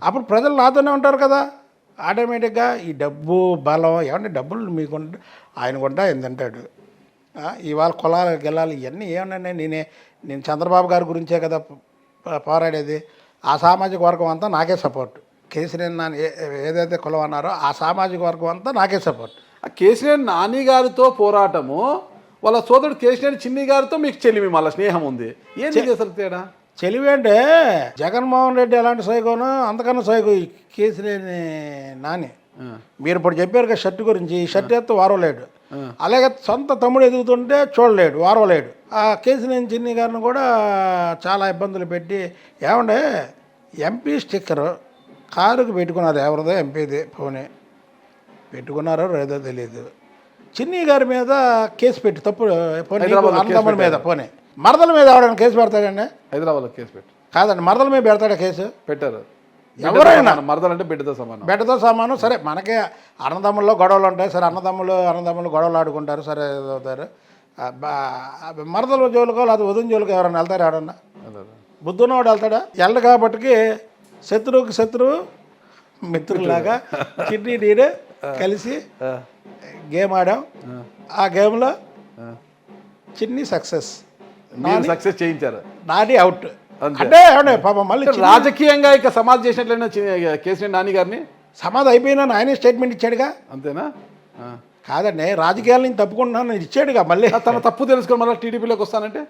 అప్పుడు ప్రజలు నాతోనే ఉంటారు కదా ఆటోమేటిక్గా. ఈ డబ్బు బలం ఏమంటే డబ్బులు మీకుంటే ఆయనకుంటా ఏందంటాడు. ఇవాళ కులాలు గెలాలి ఇవన్నీ ఏమన్నా నేను చంద్రబాబు గారి గురించే కదా పోరాడేది. ఆ సామాజిక వర్గం అంతా నాకే సపోర్ట్. కేసీఆర్ నాని ఏదైతే కులం అన్నారో ఆ సామాజిక వర్గం అంతా నాకే సపోర్ట్. ఆ కేసీఆర్ నాని గారితో పోరాటము, వాళ్ళ సోదరుడు కేసీఆర్ చిన్ని గారితో మీకు చెల్లిమి మళ్ళీ స్నేహం ఉంది. ఏంటి అసలు తేడా? చెలివి అంటే జగన్మోహన్ రెడ్డి ఎలాంటి సైకోను అంతకన్నా సైకో ఈ కేసీఆర్ నాని. మీరు ఇప్పుడు చెప్పారు కదా షర్ట్ గురించి, ఈ షర్ట్ ఎత్తు వారవలేడు. అలాగే సొంత తమ్ముడు ఎదుగుతుంటే చూడలేడు, వారవలేడు. ఆ కేసీఆర్ చిన్ని గారిని కూడా చాలా ఇబ్బందులు పెట్టి ఏమంటే ఎంపీ స్టిక్కరు కారుకు పెట్టుకున్నారు. ఎవరిదో ఎంపీది పోనీ పెట్టుకున్నారో లేదో తెలియదు. చిన్ని గారి మీద కేసు పెట్టి తప్పు అన్నదమ్ముల మీద పోనీ మరదల మీద ఎవరైనా కేసు పెడతాడండి? హైదరాబాద్లో కేసు పెట్టి కాదండి, మరదల మీద పెడతాడా కేసు? పెట్టారు. ఎవరైనా మరదలంటే బిడ్డతో సమానం. బిడ్డతో సమానం. సరే మనకే అన్నదమ్ముల్లో గొడవలు ఉంటాయి. సరే అన్నదమ్ములు గొడవలు ఆడుకుంటారు. సరే అవుతారు. మరదల జోలుకోవాలి, అది వదిన జోలుకు ఎవరైనా వెళ్తారు? ఎవడన్నా బుద్ధున్నవాడు వెళ్తాడా? వెళ్ళడు. కాబట్టికి శత్రువుకి శత్రువు మిత్రులాగా చిన్ని నీడే కలిసి గేమ్ ఆడాం. ఆ గేమ్లో చిన్ని సక్సెస్, సక్సెస్ చేయించారు, నాని అవుట్. అంటే ఏమంటే పాపం మళ్ళీ రాజకీయంగా ఇక సమాధి చేసినట్లయినా కేసీఆర్ నాని గారిని సమాధి అయిపోయినా ఆయనే స్టేట్మెంట్ ఇచ్చాడుగా. అంతేనా? కాదండి, రాజకీయాల నుంచి తప్పుకుంటున్నాను ఇచ్చాడుగా. మళ్ళీ తన తప్పు తెలుసుకొని మళ్ళీ టీడీపీలోకి వస్తానంటే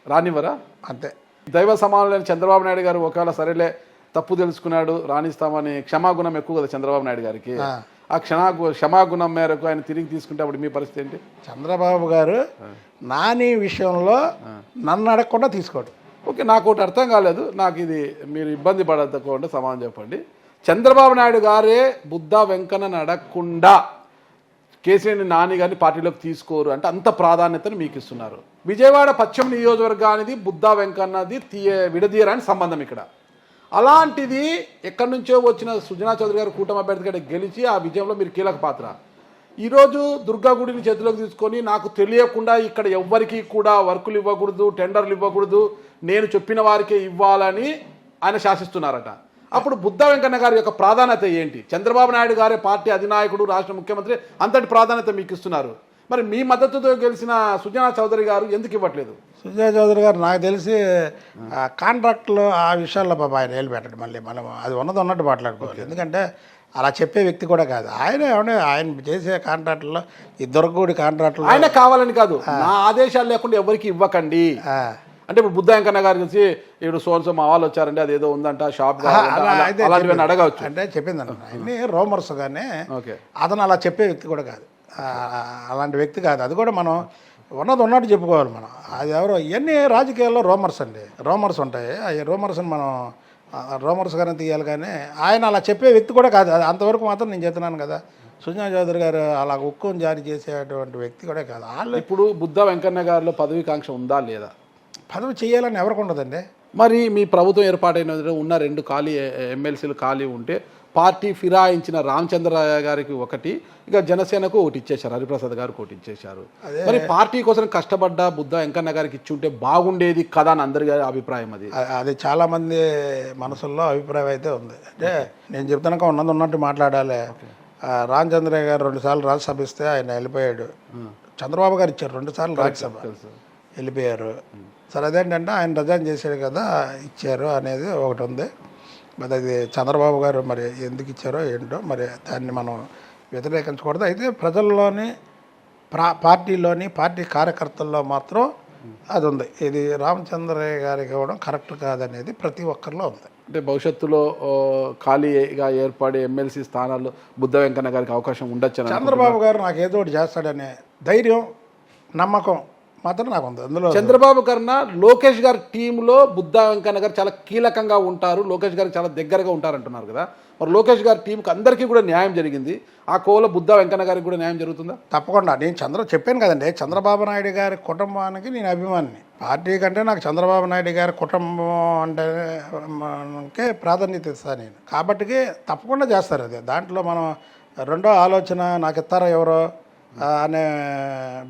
రానివ్వరా? అంతే. దైవ సమానులైన చంద్రబాబు నాయుడు గారు ఒకవేళ సరేలే తప్పు తెలుసుకున్నాడు రాణిస్తామని క్షమాగుణం ఎక్కువ కదా చంద్రబాబు నాయుడు గారికి. ఆ క్షమాగుణం మేరకు ఆయన తిరిగి తీసుకుంటే అప్పుడు మీ పరిస్థితి ఏంటి? చంద్రబాబు గారు నాని విషయంలో నన్ను అడగకుండా తీసుకోడు. ఓకే, నాకు ఒకటి అర్థం కాలేదు. నాకు ఇది మీరు ఇబ్బంది పడకుండా సమాధానం చెప్పండి. చంద్రబాబు నాయుడు గారే బుద్ధా వెంకన్నను అడగకుండా కేసీఆర్ నాని గారిని పార్టీలోకి తీసుకోరు అంటే అంత ప్రాధాన్యతను మీకు ఇస్తున్నారు. విజయవాడ పశ్చిమ నియోజకవర్గానికి బుద్ధా వెంకన్నది విడదీయరాని సంబంధం ఇక్కడ. అలాంటిది ఎక్కడి నుంచో వచ్చిన సుజనా చౌదరి గారు కూటమి అభ్యర్థిగా గెలిచి ఆ విజయంలో మీరు కీలక పాత్ర. ఈరోజు దుర్గా గుడిని చేతిలోకి తీసుకొని నాకు తెలియకుండా ఇక్కడ ఎవ్వరికి కూడా వర్కులు ఇవ్వకూడదు, టెండర్లు ఇవ్వకూడదు, నేను చెప్పిన వారికే ఇవ్వాలని ఆయన శాసిస్తున్నారట. అప్పుడు బుద్ధా వెంకన్న గారి యొక్క ప్రాధాన్యత ఏంటి? చంద్రబాబు నాయుడు గారే పార్టీ అధినాయకుడు, రాష్ట్ర ముఖ్యమంత్రి, అంతటి ప్రాధాన్యత మీకు ఇస్తున్నారు. మరి మీ మద్దతుతో గెలిచిన సుజనా చౌదరి గారు ఎందుకు ఇవ్వట్లేదు? సుజనా చౌదరి గారు నాకు తెలిసి కాంట్రాక్ట్లో ఆ విషయాల్లో పాప ఆయన ఏళ్ళు పెట్టండి. మళ్ళీ మనం అది ఉన్నట్టు మాట్లాడుకోవాలి. ఎందుకంటే అలా చెప్పే వ్యక్తి కూడా కాదు ఆయన. ఆయన చేసే కాంట్రాక్ట్లో ఈ దొరకూడి కాంట్రాక్ట్లో ఆయన కావాలని కాదు, నా ఆదేశాలు లేకుండా ఎవరికి ఇవ్వకండి అంటే ఇప్పుడు బుద్ధా వెంకన్న గారు కలిసి ఇప్పుడు సోన్సో మా వాళ్ళు వచ్చారండి అదేదో ఉందంట షాప్ అలాంటివన్నీ అడగవచ్చు అంటే చెప్పింది అన్ని రోమర్స్ కానీ అతను అలా చెప్పే వ్యక్తి కూడా కాదు. అలాంటి వ్యక్తి కాదు. అది కూడా మనం ఉన్నట్టు చెప్పుకోవాలి మనం. అది ఎవరో ఇవన్నీ రాజకీయాల్లో రోమర్స్ అండి, రోమర్స్ ఉంటాయి. ఆ రోమర్స్ని మనం రోమర్స్ గారిని తీయాలి కానీ ఆయన అలా చెప్పే వ్యక్తి కూడా కాదు. అది అంతవరకు మాత్రం నేను చెప్తున్నాను కదా. సుజనా చౌదరి గారు అలా ఉక్కుని జారీ చేసేటువంటి వ్యక్తి కూడా కాదు. వాళ్ళు ఇప్పుడు బుద్ధా వెంకన్న గారిలో పదవీకాంక్ష ఉందా లేదా? పదవి చేయాలని ఎవరికి ఉండదండి. మరి మీ ప్రభుత్వం ఏర్పాటైన ఉన్న 2 ఖాళీ ఎమ్మెల్సీలు ఖాళీ ఉంటే పార్టీ ఫిరాయించిన రామచంద్రరాయ గారికి ఒకటి, ఇక జనసేనకు ఒకటి ఇచ్చేశారు, హరిప్రసాద్ గారికి ఒకటి ఇచ్చేశారు. మరి పార్టీ కోసం కష్టపడ్డ బుద్ధా వెంకన్న గారికి ఇచ్చి ఉంటే బాగుండేది కదా అని అందరి గారి అభిప్రాయం. అది చాలామంది మనసుల్లో అభిప్రాయం అయితే ఉంది. అంటే నేను చెప్తాను ఉన్నట్టు మాట్లాడాలి. రామచంద్రయ్య గారు 2 సార్లు రాజ్యసభ ఇస్తే ఆయన వెళ్ళిపోయాడు. చంద్రబాబు గారు ఇచ్చారు 2 సార్లు రాజ్యసభ, వెళ్ళిపోయారు. సరే అదేంటంటే ఆయన రిజైన్ చేశాడు కదా ఇచ్చారు అనేది ఒకటి ఉంది. మరి అది చంద్రబాబు గారు మరి ఎందుకు ఇచ్చారో ఏంటో మరి దాన్ని మనం వ్యతిరేకించకూడదు. అయితే ప్రజల్లోని పార్టీలోని పార్టీ కార్యకర్తల్లో మాత్రం అది ఉంది. ఇది రామచంద్రయ్య గారికి ఇవ్వడం కరెక్ట్ కాదనేది ప్రతి ఒక్కరిలో ఉంది. అంటే భవిష్యత్తులో ఖాళీగా ఏర్పడే ఎమ్మెల్సీ స్థానాల్లో బుద్ధ వెంకన్న గారికి అవకాశం ఉండొచ్చు. చంద్రబాబు గారు నాకు ఏదో ఒకటి చేస్తాడనే ధైర్యం, నమ్మకం మాత్రం నాకు ఉంది. అందులో చంద్రబాబు కన్నా లోకేష్ గారి టీంలో బుద్ధా వెంకన్న గారు చాలా కీలకంగా ఉంటారు, లోకేష్ గారికి చాలా దగ్గరగా ఉంటారు అంటున్నారు కదా. మరి లోకేష్ గారి టీంకి అందరికీ కూడా న్యాయం జరిగింది, ఆ కోవలో బుద్ధా వెంకన్న గారికి కూడా న్యాయం జరుగుతుందా? తప్పకుండా. నేను చెప్పాను కదండి, చంద్రబాబు నాయుడు గారి కుటుంబానికి నేను అభిమానిని. పార్టీ కంటే నాకు చంద్రబాబు నాయుడు గారి కుటుంబం అంటే ప్రాధాన్యత ఇస్తాను నేను. కాబట్టి తప్పకుండా చేస్తారు. అది దాంట్లో మనం రెండో ఆలోచన నాకు ఇస్తారా ఎవరో అనే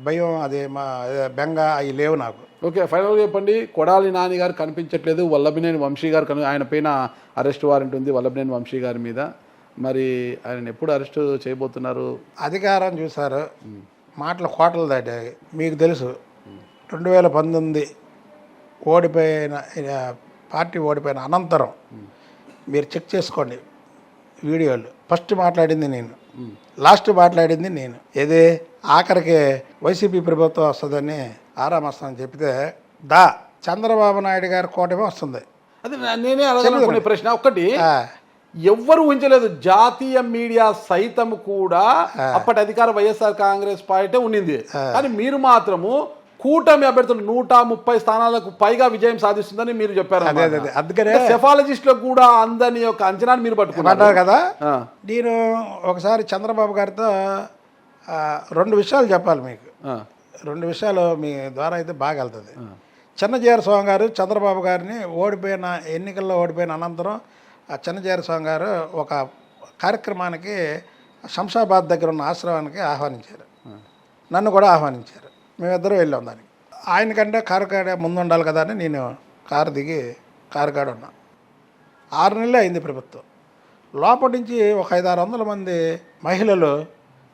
భయం, అది మా బెంగ అవి లేవు నాకు. ఓకే, ఫైనల్గా చెప్పండి. కొడాలి నాని గారు కనిపించట్లేదు, వల్లభనేని వంశీ గారు ఆయన పైన అరెస్ట్ వారెంట్ ఉంది వల్లభనేని వంశీ గారి మీద. మరి ఆయన ఎప్పుడు అరెస్ట్ చేయబోతున్నారు? అధికారం చూసారు, మాటలు కోటలు దాటాయి. మీకు తెలుసు 2019 ఓడిపోయిన పార్టీ ఓడిపోయిన అనంతరం మీరు చెక్ చేసుకోండి వీడియోలు. ఫస్ట్ మాట్లాడింది నేను, లాస్ట్ మాట్లాడింది నేను. ఏదే ఆఖరికి వైసీపీ ప్రభుత్వం వస్తుందని ఆరామస్తానని చెప్తే చంద్రబాబు నాయుడు గారి కోటమే వస్తుంది. అది నేనే అడగాలనుకునే ప్రశ్న ఒక్కటి, ఎవ్వరు ఊహించలేదు, జాతీయ మీడియా సైతం కూడా అప్పటి అధికార వైఎస్ఆర్ కాంగ్రెస్ పార్టీ ఉండింది, కానీ మీరు మాత్రము కూటమి అభ్యర్థులు 130 స్థానాలకు పైగా విజయం సాధిస్తుందని మీరు చెప్పారు. అందుకనే సెఫాలజిస్టులకు కూడా అందని ఒక అంచనాన్ని మీరు పట్టుకున్నారు కదా. నేను ఒకసారి చంద్రబాబు గారితో 2 విషయాలు చెప్పాలి మీకు. 2 విషయాలు మీ ద్వారా అయితే బాగా వెళ్తుంది. చిన్నజీఆర్ స్వామి గారు చంద్రబాబు గారిని ఎన్నికల్లో ఓడిపోయిన అనంతరం చిన్నజీఆర్ స్వామి గారు ఒక కార్యక్రమానికి శంషాబాద్ దగ్గర ఉన్న ఆశ్రమానికి ఆహ్వానించారు, నన్ను కూడా ఆహ్వానించారు. మేమిద్దరం వెళ్ళాం దానికి. ఆయనకంటే కారు కాడ ముందు ఉండాలి కదా అని నేను కారు దిగి కారు కాడ ఉన్నా. 6 నెలలే అయింది ప్రభుత్వం. లోపటి నుంచి ఒక 500-600 మంది మహిళలు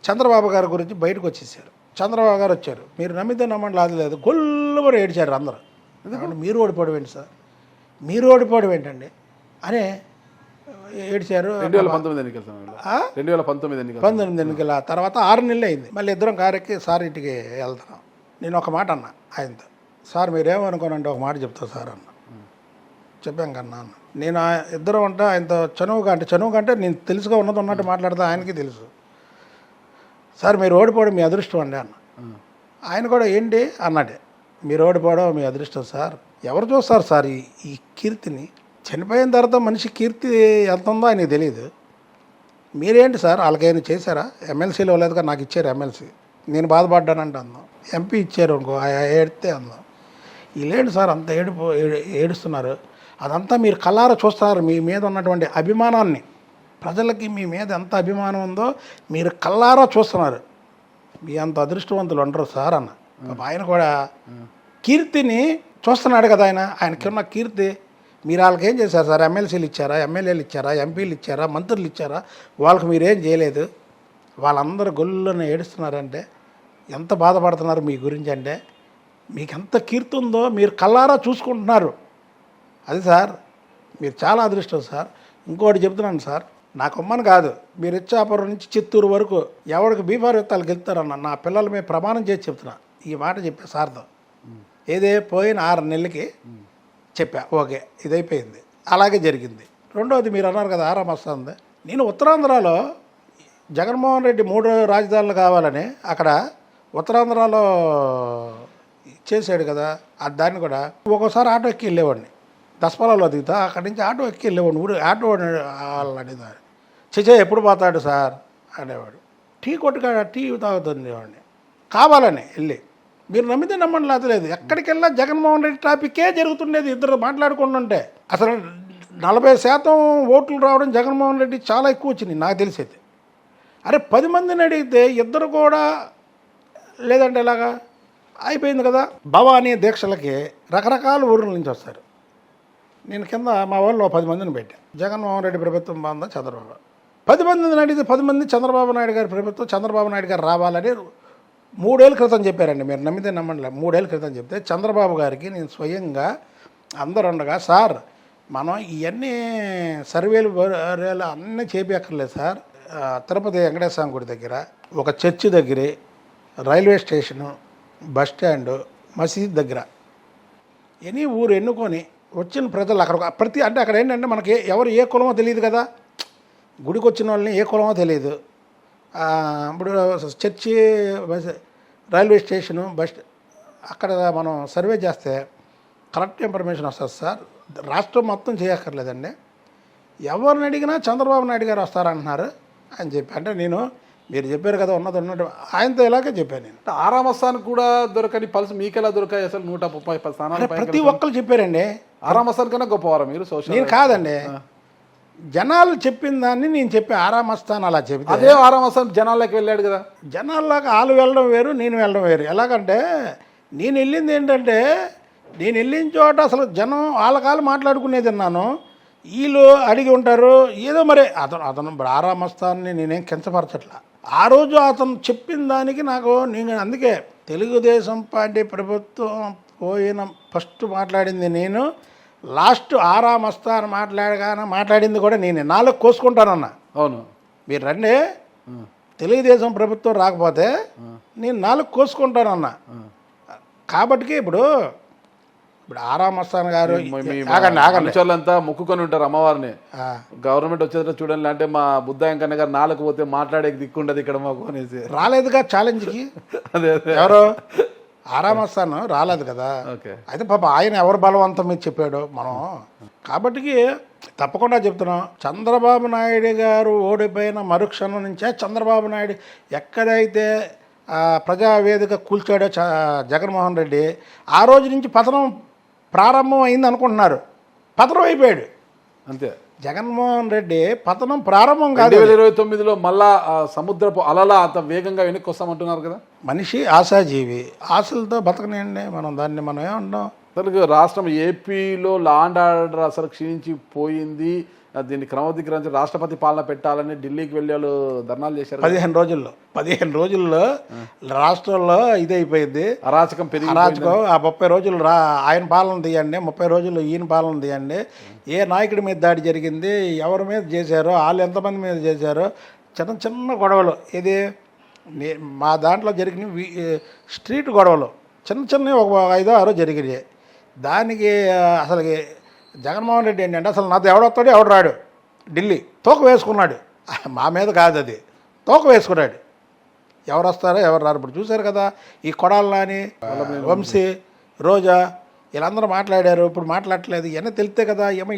చంద్రబాబు గారి గురించి బయటకు వచ్చేసారు. చంద్రబాబు గారు వచ్చారు, మీరు నమ్మితే నమ్మండి లాదలేదు, గొల్లు కూడా ఏడిచారు అందరూ. ఎందుకంటే మీరు ఓడిపోవడం ఏంటి సార్, మీరు ఓడిపోవడం ఏంటండి అని ఏడిచారు. 2019 ఎన్నికల తర్వాత 6 నెలలు అయింది. మళ్ళీ ఇద్దరం కారెక్కి సార్ ఇంటికి వెళ్తున్నాం. నేను ఒక మాట అన్నా ఆయనతో, సార్ మీరేమనుకోనంటే ఒక మాట చెప్తా సార్ అన్న. చెప్పాం కన్నా అన్న, నేను ఇద్దరం అంటే ఆయనతో చనువుగా అంటే నేను తెలుసుగా ఉన్నట్టు మాట్లాడితే ఆయనకి తెలుసు. సార్ మీరు ఓడిపోవడం మీ అదృష్టం అండి అన్న. ఆయన కూడా ఏంటి అన్నాడే, మీరు ఓడిపోవడం మీ అదృష్టం సార్, ఎవరు చూస్తారు సార్ ఈ కీర్తిని, చనిపోయిన తర్వాత మనిషి కీర్తి ఎంత ఉందో ఆయనకి తెలియదు. మీరేంటి సార్ వాళ్ళకైనా చేశారా? ఎమ్మెల్సీలు ఇవ్వలేదుగా, నాకు ఇచ్చారు ఎమ్మెల్సీ, నేను బాధపడ్డానంటే అందాం. ఎంపీ ఇచ్చారు ఇంకో ఏడితే అందాం. వీళ్ళేంటి సార్ అంత ఏడుస్తున్నారు? అదంతా మీరు కళ్ళారా చూస్తారు. మీ మీద ఉన్నటువంటి అభిమానాన్ని, ప్రజలకి మీ మీద ఎంత అభిమానం ఉందో మీరు కళ్ళారా చూస్తున్నారు. మీ అంత అదృష్టవంతులు ఉండరు సార్ అన్న. ఆయన కూడా కీర్తిని చూస్తున్నాడు కదా, ఆయనకున్న కీర్తి. మీరు వాళ్ళకి ఏం చేశారు సార్? ఎమ్మెల్సీలు ఇచ్చారా, ఎమ్మెల్యేలు ఇచ్చారా, ఎంపీలు ఇచ్చారా, మంత్రులు ఇచ్చారా? వాళ్ళకి మీరేం చేయలేదు. వాళ్ళందరూ గొల్లుని ఏడుస్తున్నారంటే ఎంత బాధపడుతున్నారు మీ గురించి అంటే, మీకు ఎంత కీర్తి ఉందో మీరు కళ్ళారా చూసుకుంటున్నారు. అది సార్ మీరు చాలా అదృష్టం సార్. ఇంకోటి చెప్తున్నాను సార్, నాకు అమ్మని కాదు, మీరు ఇచ్చాపురం నుంచి చిత్తూరు వరకు ఎవరికి బీఫార్ విత్తాలు గెలుస్తారన్న నా పిల్లల మీద ప్రమాణం చేసి చెప్తున్నా. ఈ మాట చెప్పా సార్తో. ఏదే పోయిన 6 నెలలకి చెప్పా, ఓకే ఇదైపోయింది. అలాగే జరిగింది. రెండోది మీరు అన్నారు కదా ఆరాం వస్తుంది. నేను ఉత్తరాంధ్రలో జగన్మోహన్ రెడ్డి 3 రాజధానులు కావాలని అక్కడ ఉత్తరాంధ్రలో చేశాడు కదా, దాన్ని కూడా ఒక్కోసారి ఆటో ఎక్కి వెళ్ళేవాడిని. దసపల్లలో దిగుతా, అక్కడి నుంచి ఆటో ఎక్కి వెళ్ళేవాడిని. ఊరు ఆటో వాళ్ళని అడిగారు, చిచే ఎప్పుడు పోతాడు సార్ అనేవాడు. టీ కొట్టుకాడ టీ తాగుతుండేవాడిని కావాలని వెళ్ళి. మీరు నమ్మితే నమ్మండి లేతలేదు, ఎక్కడికి వెళ్ళా జగన్మోహన్ రెడ్డి టాపికే జరుగుతుండేది. ఇద్దరు మాట్లాడుకుంటుంటే అసలు 40% ఓట్లు రావడం జగన్మోహన్ రెడ్డి చాలా ఎక్కువ వచ్చినాయి నాకు తెలిసేది. అరే 10 మందిని అడిగితే ఇద్దరు కూడా లేదంటే ఎలాగా అయిపోయింది కదా. భవానీ దీక్షలకి రకరకాల ఊర్ల నుంచి వస్తారు. నేను కింద మా వాళ్ళు 10 మందిని పెట్టాను. జగన్మోహన్ రెడ్డి ప్రభుత్వం బాగుందా, చంద్రబాబు 10 మందిని అడిగితే 10 మంది చంద్రబాబు నాయుడు గారి ప్రభుత్వం, చంద్రబాబు నాయుడు గారు రావాలని 3 ఏళ్ళ క్రితం చెప్పారండి. మీరు నమ్మితే నమ్మండి, 3 ఏళ్ళ క్రితం చెప్తే చంద్రబాబు గారికి నేను స్వయంగా అందరూ ఉండగా, సార్ మనం ఇవన్నీ సర్వేలు అన్నీ చేపియక్కర్లేదు సార్. తిరుపతి వెంకటేశ్వర స్వామి గుడి దగ్గర, ఒక చర్చి దగ్గర, రైల్వే స్టేషను, బస్ స్టాండు, మసీద్ దగ్గర ఎనీ ఊరు ఎన్నుకొని వచ్చిన ప్రజలు అక్కడ అంటే అక్కడ ఏంటంటే మనకి ఎవరు ఏ కులమో తెలియదు కదా, గుడికి వచ్చిన వాళ్ళని ఏ కులమో తెలియదు. ఇప్పుడు చర్చి, రైల్వే స్టేషను, బస్ అక్కడ మనం సర్వే చేస్తే కరెక్ట్ ఇన్ఫర్మేషన్ వస్తుంది సార్. రాష్ట్రం మొత్తం చేయక్కర్లేదండి, ఎవరిని అడిగినా చంద్రబాబు నాయుడు గారు వస్తారంటున్నారు అని చెప్పి. అంటే నేను మీరు చెప్పారు కదా ఉన్నది ఉన్నట్టు ఆయనతో ఇలాగే చెప్పాను నేను. ఆరామస్థానికి కూడా దొరకని పల్స్ మీకెలా దొరకాయి అసలు? 130 స్థానాలు ప్రతి ఒక్కరు చెప్పారండి. ఆరామస్థాన్ కన్నా గొప్పవారా మీరు? సోషల్ నేను కాదండి, జనాలు చెప్పిన దాన్ని నేను చెప్పి ఆరామస్తాను అలా చెప్తే అదే ఆరామస్థాన్ జనాల్లోకి వెళ్ళాడు కదా. జనాల్లోకి వాళ్ళు వెళ్ళడం వేరు, నేను వెళ్ళడం వేరు. ఎలాగంటే నేను వెళ్ళింది ఏంటంటే, నేను వెళ్ళిన చోట అసలు జనం వాళ్ళకాలు మాట్లాడుకునేది విన్నాను. వీళ్ళు అడిగి ఉంటారు ఏదో మరి అతను ఆరామస్థాన్ని నేనేం కించపరచట్లా. ఆ రోజు అతను చెప్పిన దానికి నేను అందుకే తెలుగుదేశం పార్టీ ప్రభుత్వం పోయిన ఫస్ట్ మాట్లాడింది నేను, లాస్ట్ ఆరామస్థాన్ మాట్లాడింది కూడా నేనే. 4 కోసుకుంటానన్నా. అవును, మీరు రండి, తెలుగుదేశం ప్రభుత్వం రాకపోతే నేను 4 కోసుకుంటానన్నా. కాబట్టి ఇప్పుడు ఆరామస్థాన్ గారు అంతా మొక్కుకొని ఉంటారు అమ్మవారిని. గవర్నమెంట్ వచ్చేది చూడండి అంటే మా బుద్ధాంకన్న గారు 4 పోతే మాట్లాడే దిక్కుండదు ఇక్కడ మాకు అనేసి రాలేదుగా ఛాలెంజ్కి. అదే ఎవరు ఆరామస్థాన్ రాలేదు కదా. అయితే పాప ఆయన ఎవరు బలవంతం మీద చెప్పాడు మనం. కాబట్టి తప్పకుండా చెప్తున్నాం, చంద్రబాబు నాయుడు గారు ఓడిపోయిన మరుక్షణం నుంచే చంద్రబాబు నాయుడు ఎక్కడైతే ప్రజావేదిక కూల్చాడో జగన్మోహన్ రెడ్డి, ఆ రోజు నుంచి పతనం ప్రారంభం అయింది అనుకుంటున్నారు. పతనం అయిపోయాడు అంతే. జగన్మోహన్ రెడ్డి పతనం ప్రారంభం కాదు. 2029లో మళ్ళా సముద్రపు అలలా అంత వేగంగా వెనక్కి వస్తామంటున్నారు కదా. మనిషి ఆశాజీవి, ఆశలతో బతకనేయండి దాన్ని మనం ఏమంటాం. అసలు రాష్ట్రం ఏపీలో లా అండ్ ఆర్డర్ అసలు క్షీణించిపోయింది. దీన్ని క్రమబద్ధీకరించి రాష్ట్రపతి పాలన పెట్టాలని ఢిల్లీకి వెళ్ళి వాళ్ళు ధర్నాలు చేశారు. 15 రోజుల్లో రాష్ట్రంలో ఇదైపోయింది, అరాచకం. ఆ 30 రోజులు ఆయన పాలన తీయండి, 30 రోజులు ఈయన పాలన తీయండి. ఏ నాయకుడి మీద దాడి జరిగింది, ఎవరి మీద చేశారో, వాళ్ళు ఎంతమంది మీద చేశారో, చిన్న చిన్న గొడవలు. ఇది మా దాంట్లో జరిగిన స్ట్రీట్ గొడవలు చిన్నవి ఒక 5-6 జరిగినాయి. దానికి అసలు జగన్మోహన్ రెడ్డి ఏంటంటే అసలు నాతో ఎవడొస్తాడు ఎవడు రాడు, ఢిల్లీ తోక వేసుకున్నాడు. మా మీద కాదు, అది తోక వేసుకున్నాడు. ఎవరు వస్తారో ఎవరు రారు. ఇప్పుడు చూశారు కదా, ఈ కొడాలి నాని, వంశీ, రోజా వీళ్ళందరూ మాట్లాడారు. ఇప్పుడు మాట్లాడట్లేదు. ఇవన్నీ తెలితే కదా ఏమో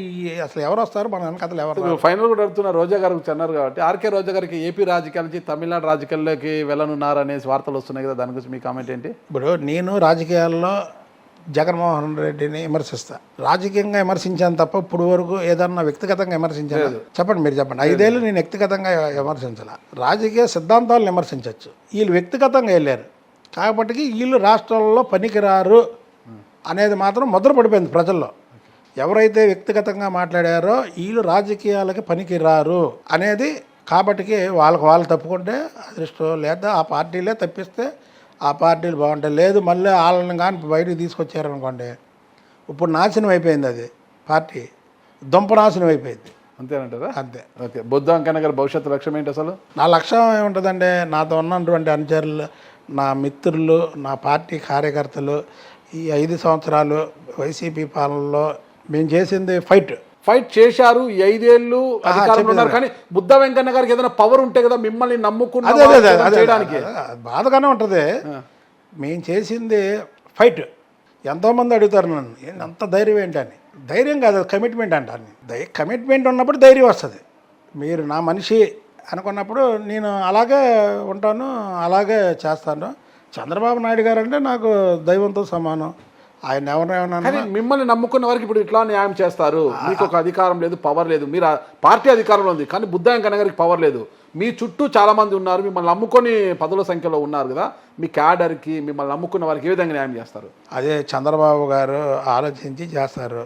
అసలు ఎవరు వస్తారు మన వెనకథలు ఎవరు. ఫైనల్ కూడా అడుగుతున్నారు, రోజా గారికి అన్నారు కాబట్టి ఆర్కే రోజా గారికి ఏపీ రాజకీయాల నుంచి తమిళనాడు రాజకీయాల్లోకి వెళ్ళనున్నారు అనేసి వార్తలు వస్తున్నాయి కదా, దాని గురించి మీ కామెంట్ ఏంటి? ఇప్పుడు నేను రాజకీయాల్లో జగన్మోహన్ రెడ్డిని విమర్శిస్తా, రాజకీయంగా విమర్శించాను తప్ప ఇప్పుడు వరకు ఏదన్నా వ్యక్తిగతంగా విమర్శించాను చెప్పండి, మీరు చెప్పండి. 5 ఏళ్ళు నేను వ్యక్తిగతంగా విమర్శించాల. రాజకీయ సిద్ధాంతాలను విమర్శించవచ్చు, వీళ్ళు వ్యక్తిగతంగా వెళ్ళారు కాబట్టి వీళ్ళు రాష్ట్రాల్లో పనికిరారు అనేది మాత్రం ముద్ర పడిపోయింది ప్రజల్లో. ఎవరైతే వ్యక్తిగతంగా మాట్లాడారో వీళ్ళు రాజకీయాలకి పనికిరారు అనేది. కాబట్టి వాళ్ళు తప్పుకుంటే అదృష్టం, లేదా ఆ పార్టీలే తప్పిస్తే ఆ పార్టీలు బాగుంటాయి. లేదు మళ్ళీ వాళ్ళని కానీ బయటకు తీసుకొచ్చారనుకోండి, ఇప్పుడు నాశనం అయిపోయింది, అది పార్టీ దుంప నాశనం అయిపోయింది. అంతేనంటారా? అంతే. ఓకే, బుద్ధాంకన్న గారి భవిష్యత్తు లక్ష్యం ఏంటి అసలు? నా లక్ష్యం ఏముంటుందంటే, నాతో ఉన్నటువంటి అనుచరులు, నా మిత్రులు, నా పార్టీ కార్యకర్తలు ఈ 5 సంవత్సరాలు వైసీపీ పాలనలో మేము చేసింది ఫైట్ చేశారు. ఈ 5 ఏళ్ళు అధికారంలో ఉన్నారు. కానీ బుద్ధ వెంకన్న గారికి ఏదైనా పవర్ ఉంటే కదా మిమ్మల్ని నమ్ముకున్న చేయడానికి. బాధగానే ఉంటుంది. మేము చేసింది ఫైట్. ఎంతోమంది అడుగుతారు నన్ను, అంత ధైర్యం ఏంటని. ధైర్యం కాదు, కమిట్మెంట్ అంటాను. కమిట్మెంట్ ఉన్నప్పుడు ధైర్యం వస్తుంది. మీరు నా మనిషి అనుకున్నప్పుడు నేను అలాగే ఉంటాను, అలాగే చేస్తాను. చంద్రబాబు నాయుడు గారు అంటే నాకు దైవంతో సమానం. ఆయన ఎవరైనా మిమ్మల్ని నమ్ముకున్న వారికి ఇప్పుడు ఇట్లా న్యాయం చేస్తారు. మీకు ఒక అధికారం లేదు, పవర్ లేదు. మీరు పార్టీ అధికారంలో ఉంది కానీ బుద్ధ వెంకన్న గారికి పవర్ లేదు. మీ చుట్టూ చాలా మంది ఉన్నారు, మిమ్మల్ని నమ్ముకొని 10ల సంఖ్యలో ఉన్నారు కదా. మీ క్యాడర్కి మిమ్మల్ని నమ్ముకున్న వారికి ఏ విధంగా న్యాయం చేస్తారు? అదే చంద్రబాబు గారు ఆలోచించి చేస్తారు.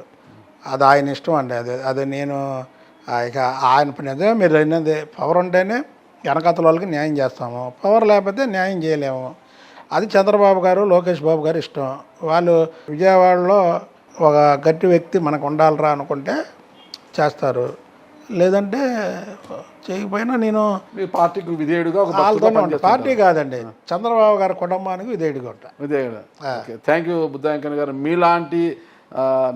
అది ఆయన ఇష్టం అండి. అదే నేను ఇక ఆయన పని. మీరు అయినది పవర్ ఉంటేనే వెనకాతల వాళ్ళకి న్యాయం చేస్తాము, పవర్ లేకపోతే న్యాయం చేయలేము. అది చంద్రబాబు గారు, లోకేష్ బాబు గారు ఇష్టం. వాళ్ళు విజయవాడలో ఒక గట్టి వ్యక్తి మనకు ఉండాలిరా అనుకుంటే చేస్తారు, లేదంటే చేయకపోయినా నేను పార్టీకి విధేయుడుగా పార్టీ కాదండి, చంద్రబాబు గారి కుటుంబానికి విధేయుడుగా ఉంటాను. థ్యాంక్ యూ బుద్ధ వెంకన్న గారు. మీలాంటి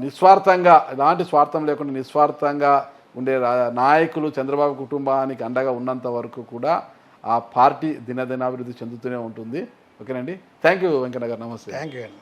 నిస్వార్థంగా, ఎలాంటి స్వార్థం లేకుండా నిస్వార్థంగా ఉండే నాయకులు చంద్రబాబు కుటుంబానికి అండగా ఉన్నంత వరకు కూడా ఆ పార్టీ దినదినాభివృద్ధి చెందుతూనే ఉంటుంది. ఓకేనండి, థ్యాంక్ యూ వెంకన్న గారు, నమస్తే. థ్యాంక్ యూ అండి.